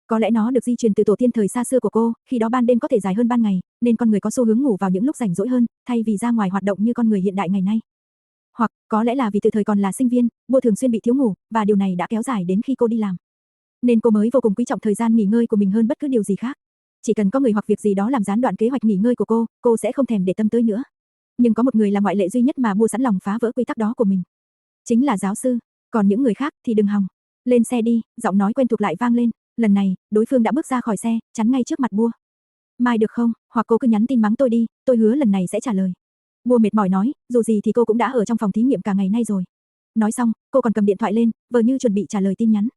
Speaker 1: Có lẽ nó được di truyền từ tổ tiên thời xa xưa của cô, khi đó ban đêm có thể dài hơn ban ngày, nên con người có xu hướng ngủ vào những lúc rảnh rỗi hơn, thay vì ra ngoài hoạt động như con người hiện đại ngày nay. Hoặc, có lẽ là vì từ thời còn là sinh viên, Bua thường xuyên bị thiếu ngủ, và điều này đã kéo dài đến khi cô đi làm. Nên cô mới vô cùng quý trọng thời gian nghỉ ngơi của mình hơn bất cứ điều gì khác. Chỉ cần có người hoặc việc gì đó làm gián đoạn kế hoạch nghỉ ngơi của cô sẽ không thèm để tâm tới nữa. Nhưng có một người là ngoại lệ duy nhất mà Bua sẵn lòng phá vỡ quy tắc đó của mình. Chính là giáo sư. Còn những người khác thì đừng hòng. Lên xe đi, giọng nói quen thuộc lại vang lên. Lần này, đối phương đã bước ra khỏi xe, chắn ngay trước mặt Bua. Mai được không, hoặc cô cứ nhắn tin mắng tôi đi, tôi hứa lần này sẽ trả lời. Bua mệt mỏi nói, dù gì thì cô cũng đã ở trong phòng thí nghiệm cả ngày nay rồi. Nói xong, cô còn cầm điện thoại lên, vờ như chuẩn bị trả lời tin nhắn.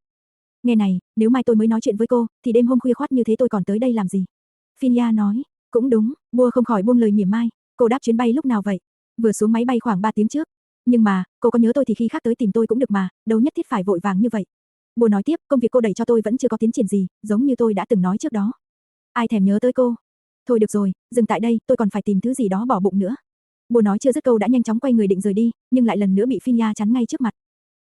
Speaker 1: Nghe này, nếu mai tôi mới nói chuyện với cô, thì đêm hôm khuya khoắt như thế tôi còn tới đây làm gì? Phinia nói, cũng đúng, Bua không khỏi buông lời mỉa mai, cô đáp chuyến bay lúc nào vậy? Vừa xuống máy bay khoảng 3 tiếng trước. Nhưng mà, cô có nhớ tôi thì khi khác tới tìm tôi cũng được mà, đâu nhất thiết phải vội vàng như vậy. Bua nói tiếp, công việc cô đẩy cho tôi vẫn chưa có tiến triển gì, giống như tôi đã từng nói trước đó. Ai thèm nhớ tới cô? Thôi được rồi, dừng tại đây, tôi còn phải tìm thứ gì đó bỏ bụng nữa. Bua nói chưa dứt câu đã nhanh chóng quay người định rời đi, nhưng lại lần nữa bị Phinia chắn ngay trước mặt.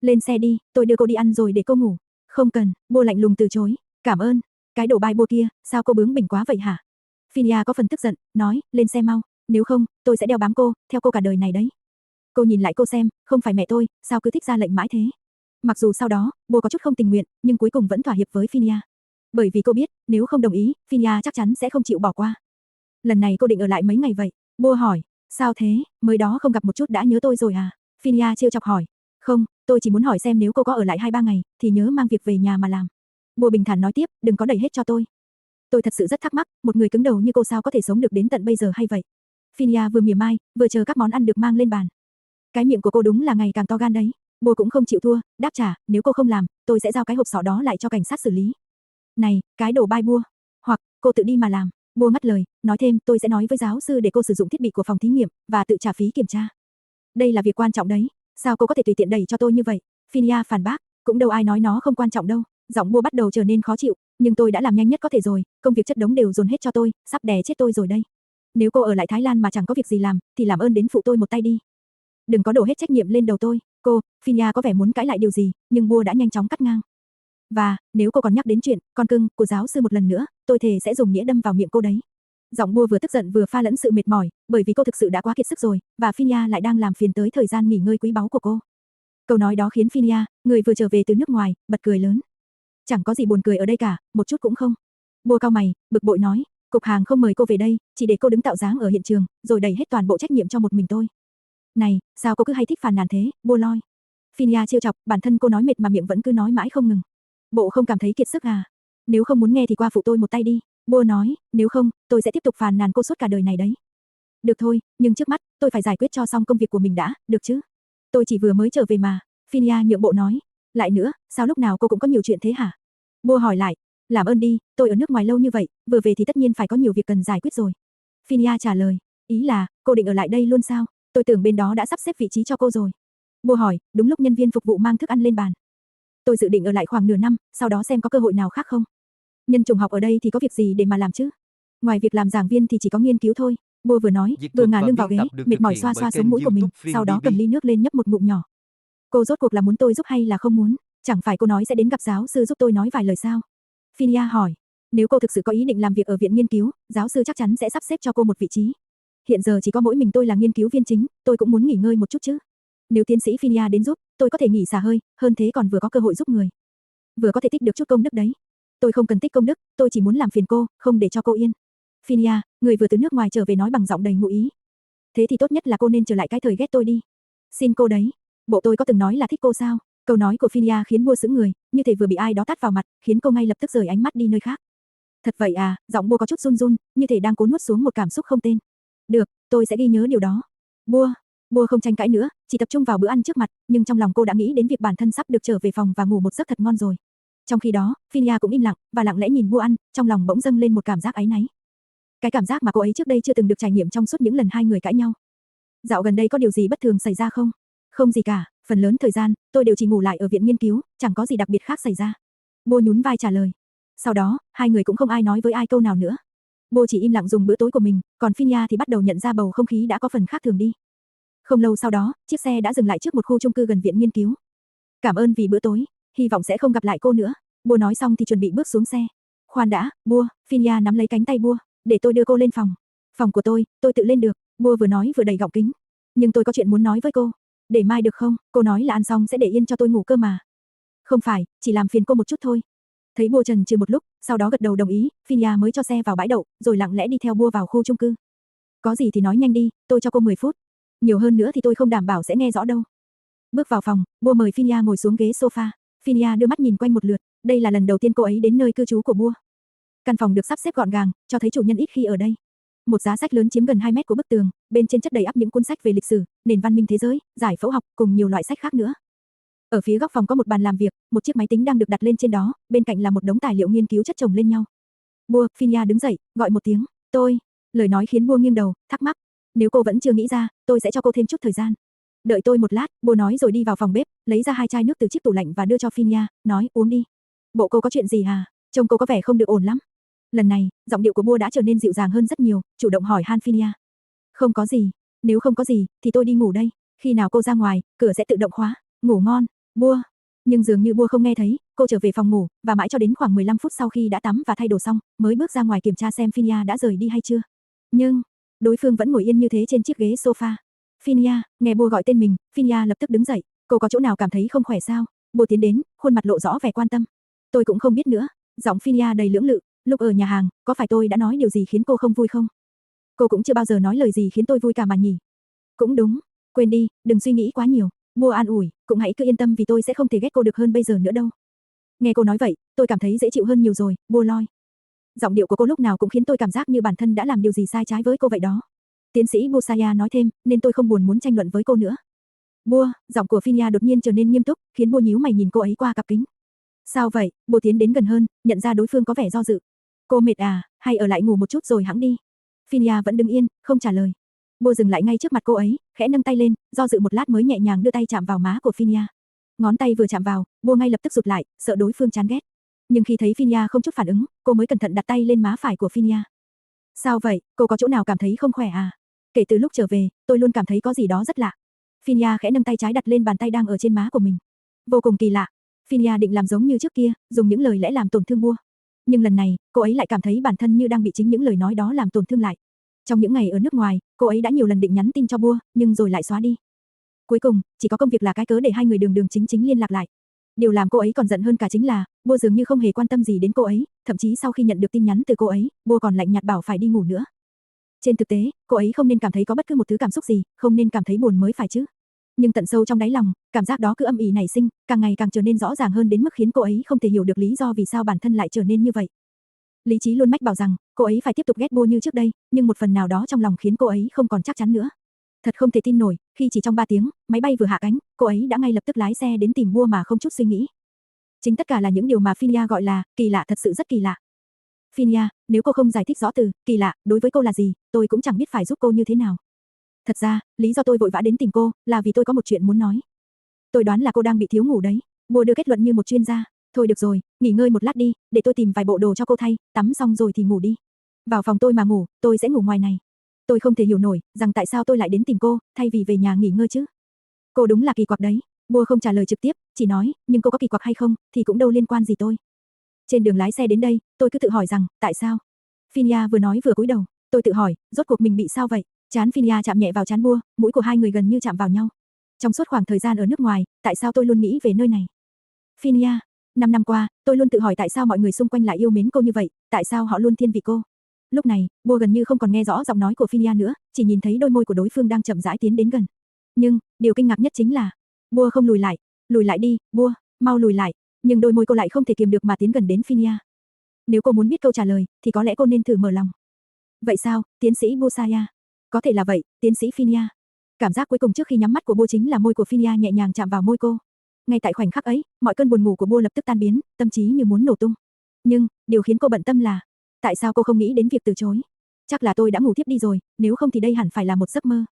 Speaker 1: Lên xe đi, tôi đưa cô đi ăn rồi để cô ngủ. Không cần, Bua lạnh lùng từ chối. Cảm ơn. Cái đồ bai Bua kia, sao cô bướng bỉnh quá vậy hả? Phinia có phần tức giận, nói, lên xe mau, nếu không, tôi sẽ đeo bám cô, theo cô cả đời này đấy. Cô nhìn lại cô xem, không phải mẹ tôi, sao cứ thích ra lệnh mãi thế? Mặc dù sau đó, Bua có chút không tình nguyện, nhưng cuối cùng vẫn thỏa hiệp với Phinia. Bởi vì cô biết, nếu không đồng ý, Phinia chắc chắn sẽ không chịu bỏ qua. Lần này cô định ở lại mấy ngày vậy? Bua hỏi, sao thế, mới đó không gặp một chút đã nhớ tôi rồi à? Phinia trêu chọc hỏi, không, tôi chỉ muốn hỏi xem nếu cô có ở lại 2-3 ngày, thì nhớ mang việc về nhà mà làm. Bua bình thản nói tiếp, đừng có đẩy hết cho tôi. Tôi thật sự rất thắc mắc, một người cứng đầu như cô sao có thể sống được đến tận bây giờ hay vậy? Phinia vừa mỉa mai, vừa chờ các món ăn được mang lên bàn. Cái miệng của cô đúng là ngày càng to gan đấy. Bua cũng không chịu thua, đáp trả, nếu cô không làm, tôi sẽ giao cái hộp sọ đó lại cho cảnh sát xử lý. Này, cái đồ bai Bua, hoặc cô tự đi mà làm. Bua ngắt lời, nói thêm, tôi sẽ nói với giáo sư để cô sử dụng thiết bị của phòng thí nghiệm và tự trả phí kiểm tra. Đây là việc quan trọng đấy, sao cô có thể tùy tiện đẩy cho tôi như vậy? Phinia phản bác, cũng đâu ai nói nó không quan trọng đâu. Giọng Bua bắt đầu trở nên khó chịu, nhưng tôi đã làm nhanh nhất có thể rồi, công việc chất đống đều dồn hết cho tôi, sắp đè chết tôi rồi đây. Nếu cô ở lại Thái Lan mà chẳng có việc gì làm, thì làm ơn đến phụ tôi một tay đi. Đừng có đổ hết trách nhiệm lên đầu tôi. Cô, Phinia có vẻ muốn cãi lại điều gì, nhưng Bua đã nhanh chóng cắt ngang. Và, nếu cô còn nhắc đến chuyện, con cưng, của giáo sư một lần nữa, tôi thề sẽ dùng nghĩa đâm vào miệng cô đấy. Giọng Bua vừa tức giận vừa pha lẫn sự mệt mỏi, bởi vì cô thực sự đã quá kiệt sức rồi, và Phinia lại đang làm phiền tới thời gian nghỉ ngơi quý báu của cô. Câu nói đó khiến Phinia, người vừa trở về từ nước ngoài, bật cười lớn. Chẳng có gì buồn cười ở đây cả, một chút cũng không. Bua cau mày, bực bội nói, cục hàng không mời cô về đây, chỉ để cô đứng tạo dáng ở hiện trường, rồi đẩy hết toàn bộ trách nhiệm cho một mình tôi. Này, sao cô cứ hay thích phàn nàn thế, Bua loi. Phinia trêu chọc, bản thân cô nói mệt mà miệng vẫn cứ nói mãi không ngừng. Bộ không cảm thấy kiệt sức à? Nếu không muốn nghe thì qua phụ tôi một tay đi. Bua nói, nếu không, tôi sẽ tiếp tục phàn nàn cô suốt cả đời này đấy. Được thôi, nhưng trước mắt, tôi phải giải quyết cho xong công việc của mình đã, được chứ? Tôi chỉ vừa mới trở về mà. Phinia nhượng bộ nói. Lại nữa, sao lúc nào cô cũng có nhiều chuyện thế hả? Bua hỏi lại. Làm ơn đi, tôi ở nước ngoài lâu như vậy, vừa về thì tất nhiên phải có nhiều việc cần giải quyết rồi. Phinia trả lời. Ý là, cô định ở lại đây luôn sao? Tôi tưởng bên đó đã sắp xếp vị trí cho cô rồi. Bua hỏi, đúng lúc nhân viên phục vụ mang thức ăn lên bàn. Tôi dự định ở lại khoảng nửa năm, sau đó xem có cơ hội nào khác không. Nhân chủng học ở đây thì có việc gì để mà làm chứ? Ngoài việc làm giảng viên thì chỉ có nghiên cứu thôi. Bua vừa nói, vừa ngả lưng vào ghế, mệt mỏi xoa xoa sống mũi của mình, sau đó cầm ly nước lên nhấp một ngụm nhỏ. Cô rốt cuộc là muốn tôi giúp hay là không muốn? Chẳng phải cô nói sẽ đến gặp giáo sư giúp tôi nói vài lời sao? Phinia hỏi. Nếu cô thực sự có ý định làm việc ở viện nghiên cứu, giáo sư chắc chắn sẽ sắp xếp cho cô một vị trí. Hiện giờ chỉ có mỗi mình tôi là nghiên cứu viên chính, tôi cũng muốn nghỉ ngơi một chút chứ. Nếu tiến sĩ Phinia đến giúp, tôi có thể nghỉ xả hơi, hơn thế còn vừa có cơ hội giúp người. Vừa có thể tích được chút công đức đấy. Tôi không cần tích công đức, tôi chỉ muốn làm phiền cô, không để cho cô yên. Phinia, người vừa từ nước ngoài trở về nói bằng giọng đầy ngụ ý. Thế thì tốt nhất là cô nên trở lại cái thời ghét tôi đi. Xin cô đấy. Bộ tôi có từng nói là thích cô sao? Câu nói của Phinia khiến Bua sững người, như thể vừa bị ai đó tát vào mặt, khiến cô ngay lập tức rời ánh mắt đi nơi khác. Thật vậy à? Giọng Bua có chút run run, như thể đang cố nuốt xuống một cảm xúc không tên. Được, tôi sẽ ghi nhớ điều đó. Bua không tranh cãi nữa, chỉ tập trung vào bữa ăn trước mặt, nhưng trong lòng cô đã nghĩ đến việc bản thân sắp được trở về phòng và ngủ một giấc thật ngon rồi. Trong khi đó, Phinia cũng im lặng và lặng lẽ nhìn Bua ăn, trong lòng bỗng dâng lên một cảm giác áy náy. Cái cảm giác mà cô ấy trước đây chưa từng được trải nghiệm trong suốt những lần hai người cãi nhau. Dạo gần đây có điều gì bất thường xảy ra không? Không gì cả, phần lớn thời gian, tôi đều chỉ ngủ lại ở viện nghiên cứu, chẳng có gì đặc biệt khác xảy ra. Bua nhún vai trả lời. Sau đó, hai người cũng không ai nói với ai câu nào nữa. Bua chỉ im lặng dùng bữa tối của mình, còn Phinia thì bắt đầu nhận ra bầu không khí đã có phần khác thường đi. Không lâu sau đó, chiếc xe đã dừng lại trước một khu chung cư gần viện nghiên cứu. Cảm ơn vì bữa tối, hy vọng sẽ không gặp lại cô nữa. Bua nói xong thì chuẩn bị bước xuống xe. Khoan đã, Bua, Phinia nắm lấy cánh tay Bua, để tôi đưa cô lên phòng. Phòng của tôi tự lên được. Bua vừa nói vừa đẩy gọng kính. Nhưng tôi có chuyện muốn nói với cô. Để mai được không? Cô nói là ăn xong sẽ để yên cho tôi ngủ cơ mà. Không phải, chỉ làm phiền cô một chút thôi. Thấy Bua chần chừ một lúc, sau đó gật đầu đồng ý, Phinia mới cho xe vào bãi đậu, rồi lặng lẽ đi theo Bua vào khu chung cư. Có gì thì nói nhanh đi, tôi cho cô 10 phút. Nhiều hơn nữa thì tôi không đảm bảo sẽ nghe rõ đâu. Bước vào phòng, Bua mời Phinia ngồi xuống ghế sofa. Phinia đưa mắt nhìn quanh một lượt, đây là lần đầu tiên cô ấy đến nơi cư trú của Bua. Căn phòng được sắp xếp gọn gàng, cho thấy chủ nhân ít khi ở đây. Một giá sách lớn chiếm gần 2 mét của bức tường, bên trên chất đầy ắp những cuốn sách về lịch sử, nền văn minh thế giới, giải phẫu học cùng nhiều loại sách khác nữa. Ở phía góc phòng có một bàn làm việc, một chiếc máy tính đang được đặt lên trên đó, bên cạnh là một đống tài liệu nghiên cứu chất chồng lên nhau. Bua, Phinia đứng dậy, gọi một tiếng, tôi. Lời nói khiến Bua nghiêng đầu, thắc mắc. Nếu cô vẫn chưa nghĩ ra, tôi sẽ cho cô thêm chút thời gian. Đợi tôi một lát, Bua nói rồi đi vào phòng bếp, lấy ra 2 chai nước từ chiếc tủ lạnh và đưa cho Phinia, nói uống đi. Bộ cô có chuyện gì hả? Trông cô có vẻ không được ổn lắm. Lần này, giọng điệu của Bua đã trở nên dịu dàng hơn rất nhiều, chủ động hỏi han Phinia. Không có gì, nếu không có gì, thì tôi đi ngủ đây. Khi nào cô ra ngoài, cửa sẽ tự động khóa. Ngủ ngon, Bua. Nhưng dường như Bua không nghe thấy, cô trở về phòng ngủ, và mãi cho đến khoảng 15 phút sau khi đã tắm và thay đồ xong, mới bước ra ngoài kiểm tra xem Phinia đã rời đi hay chưa. Nhưng, đối phương vẫn ngồi yên như thế trên chiếc ghế sofa. Phinia, nghe Bua gọi tên mình, Phinia lập tức đứng dậy. Cô có chỗ nào cảm thấy không khỏe sao? Bua tiến đến, khuôn mặt lộ rõ vẻ quan tâm. Tôi cũng không biết nữa. Giọng Phinia đầy lưỡng lự. Lúc ở nhà hàng, có phải tôi đã nói điều gì khiến cô không vui không? Cô cũng chưa bao giờ nói lời gì khiến tôi vui cả mà nhỉ. Cũng đúng. Quên đi, đừng suy nghĩ quá nhiều. Bua an ủi, cũng hãy cứ yên tâm vì tôi sẽ không thể ghét cô được hơn bây giờ nữa đâu. Nghe cô nói vậy, tôi cảm thấy dễ chịu hơn nhiều rồi, Bua loi. Giọng điệu của cô lúc nào cũng khiến tôi cảm giác như bản thân đã làm điều gì sai trái với cô vậy đó. Tiến sĩ Busaya nói thêm, nên tôi không buồn muốn tranh luận với cô nữa. Bua, giọng của Phinia đột nhiên trở nên nghiêm túc, khiến Bua nhíu mày nhìn cô ấy qua cặp kính. Sao vậy? Bua tiến đến gần hơn, nhận ra đối phương có vẻ do dự. Cô mệt à, hay ở lại ngủ một chút rồi hẵng đi. Phinia vẫn đứng yên, không trả lời. Bua dừng lại ngay trước mặt cô ấy, khẽ nâng tay lên, do dự một lát mới nhẹ nhàng đưa tay chạm vào má của Phinia. Ngón tay vừa chạm vào, Bua ngay lập tức rụt lại, sợ đối phương chán ghét. Nhưng khi thấy Phinia không chút phản ứng, cô mới cẩn thận đặt tay lên má phải của Phinia. Sao vậy, cô có chỗ nào cảm thấy không khỏe à? Kể từ lúc trở về, tôi luôn cảm thấy có gì đó rất lạ. Phinia khẽ nâng tay trái đặt lên bàn tay đang ở trên má của mình. Vô cùng kỳ lạ. Phinia định làm giống như trước kia, dùng những lời lẽ làm tổn thương Bua. Nhưng lần này, cô ấy lại cảm thấy bản thân như đang bị chính những lời nói đó làm tổn thương lại. Trong những ngày ở nước ngoài, cô ấy đã nhiều lần định nhắn tin cho Bua, nhưng rồi lại xóa đi. Cuối cùng, chỉ có công việc là cái cớ để hai người đường đường chính chính liên lạc lại. Điều làm cô ấy còn giận hơn cả chính là, Bua dường như không hề quan tâm gì đến cô ấy, thậm chí sau khi nhận được tin nhắn từ cô ấy, Bua còn lạnh nhạt bảo phải đi ngủ nữa. Trên thực tế, cô ấy không nên cảm thấy có bất cứ một thứ cảm xúc gì, không nên cảm thấy buồn mới phải chứ. Nhưng tận sâu trong đáy lòng, cảm giác đó cứ âm ỉ nảy sinh, càng ngày càng trở nên rõ ràng hơn đến mức khiến cô ấy không thể hiểu được lý do vì sao bản thân lại trở nên như vậy. Lý trí luôn mách bảo rằng, cô ấy phải tiếp tục ghét Bua như trước đây, nhưng một phần nào đó trong lòng khiến cô ấy không còn chắc chắn nữa. Thật không thể tin nổi, khi chỉ trong 3 tiếng, máy bay vừa hạ cánh, cô ấy đã ngay lập tức lái xe đến tìm Bua mà không chút suy nghĩ. Chính tất cả là những điều mà Phinia gọi là kỳ lạ, thật sự rất kỳ lạ. Phinia, nếu cô không giải thích rõ từ kỳ lạ đối với cô là gì, tôi cũng chẳng biết phải giúp cô như thế nào. Thật ra, lý do tôi vội vã đến tìm cô là vì tôi có một chuyện muốn nói. Tôi đoán là cô đang bị thiếu ngủ đấy. Bua đưa kết luận như một chuyên gia. Thôi được rồi, nghỉ ngơi một lát đi, để tôi tìm vài bộ đồ cho cô thay, tắm xong rồi thì ngủ đi. Vào phòng tôi mà ngủ, tôi sẽ ngủ ngoài này. Tôi không thể hiểu nổi rằng tại sao tôi lại đến tìm cô, thay vì về nhà nghỉ ngơi chứ. Cô đúng là kỳ quặc đấy. Bua không trả lời trực tiếp, chỉ nói, nhưng cô có kỳ quặc hay không, thì cũng đâu liên quan gì tôi. Trên đường lái xe đến đây, tôi cứ tự hỏi rằng, tại sao? Phinia vừa nói vừa cúi đầu, tôi tự hỏi, rốt cuộc mình bị sao vậy? Trán Phinia chạm nhẹ vào trán Bua, mũi của hai người gần như chạm vào nhau. Trong suốt khoảng thời gian ở nước ngoài, tại sao tôi luôn nghĩ về nơi này? Phinia, 5 năm qua, tôi luôn tự hỏi tại sao mọi người xung quanh lại yêu mến cô như vậy, tại sao họ luôn thiên vị cô. Lúc này, Bua gần như không còn nghe rõ giọng nói của Phinia nữa, chỉ nhìn thấy đôi môi của đối phương đang chậm rãi tiến đến gần. Nhưng, điều kinh ngạc nhất chính là, Bua không lùi lại đi, Bua, mau lùi lại, nhưng đôi môi cô lại không thể kiềm được mà tiến gần đến Phinia. Nếu cô muốn biết câu trả lời, thì có lẽ cô nên thử mở lòng. Vậy sao, tiến sĩ Busaya? Có thể là vậy, tiến sĩ Phinia. Cảm giác cuối cùng trước khi nhắm mắt của Bua chính là môi của Phinia nhẹ nhàng chạm vào môi cô. Ngay tại khoảnh khắc ấy, mọi cơn buồn ngủ của Bua lập tức tan biến, tâm trí như muốn nổ tung. Nhưng, điều khiến cô bận tâm là, tại sao cô không nghĩ đến việc từ chối? Chắc là tôi đã ngủ thiếp đi rồi, nếu không thì đây hẳn phải là một giấc mơ.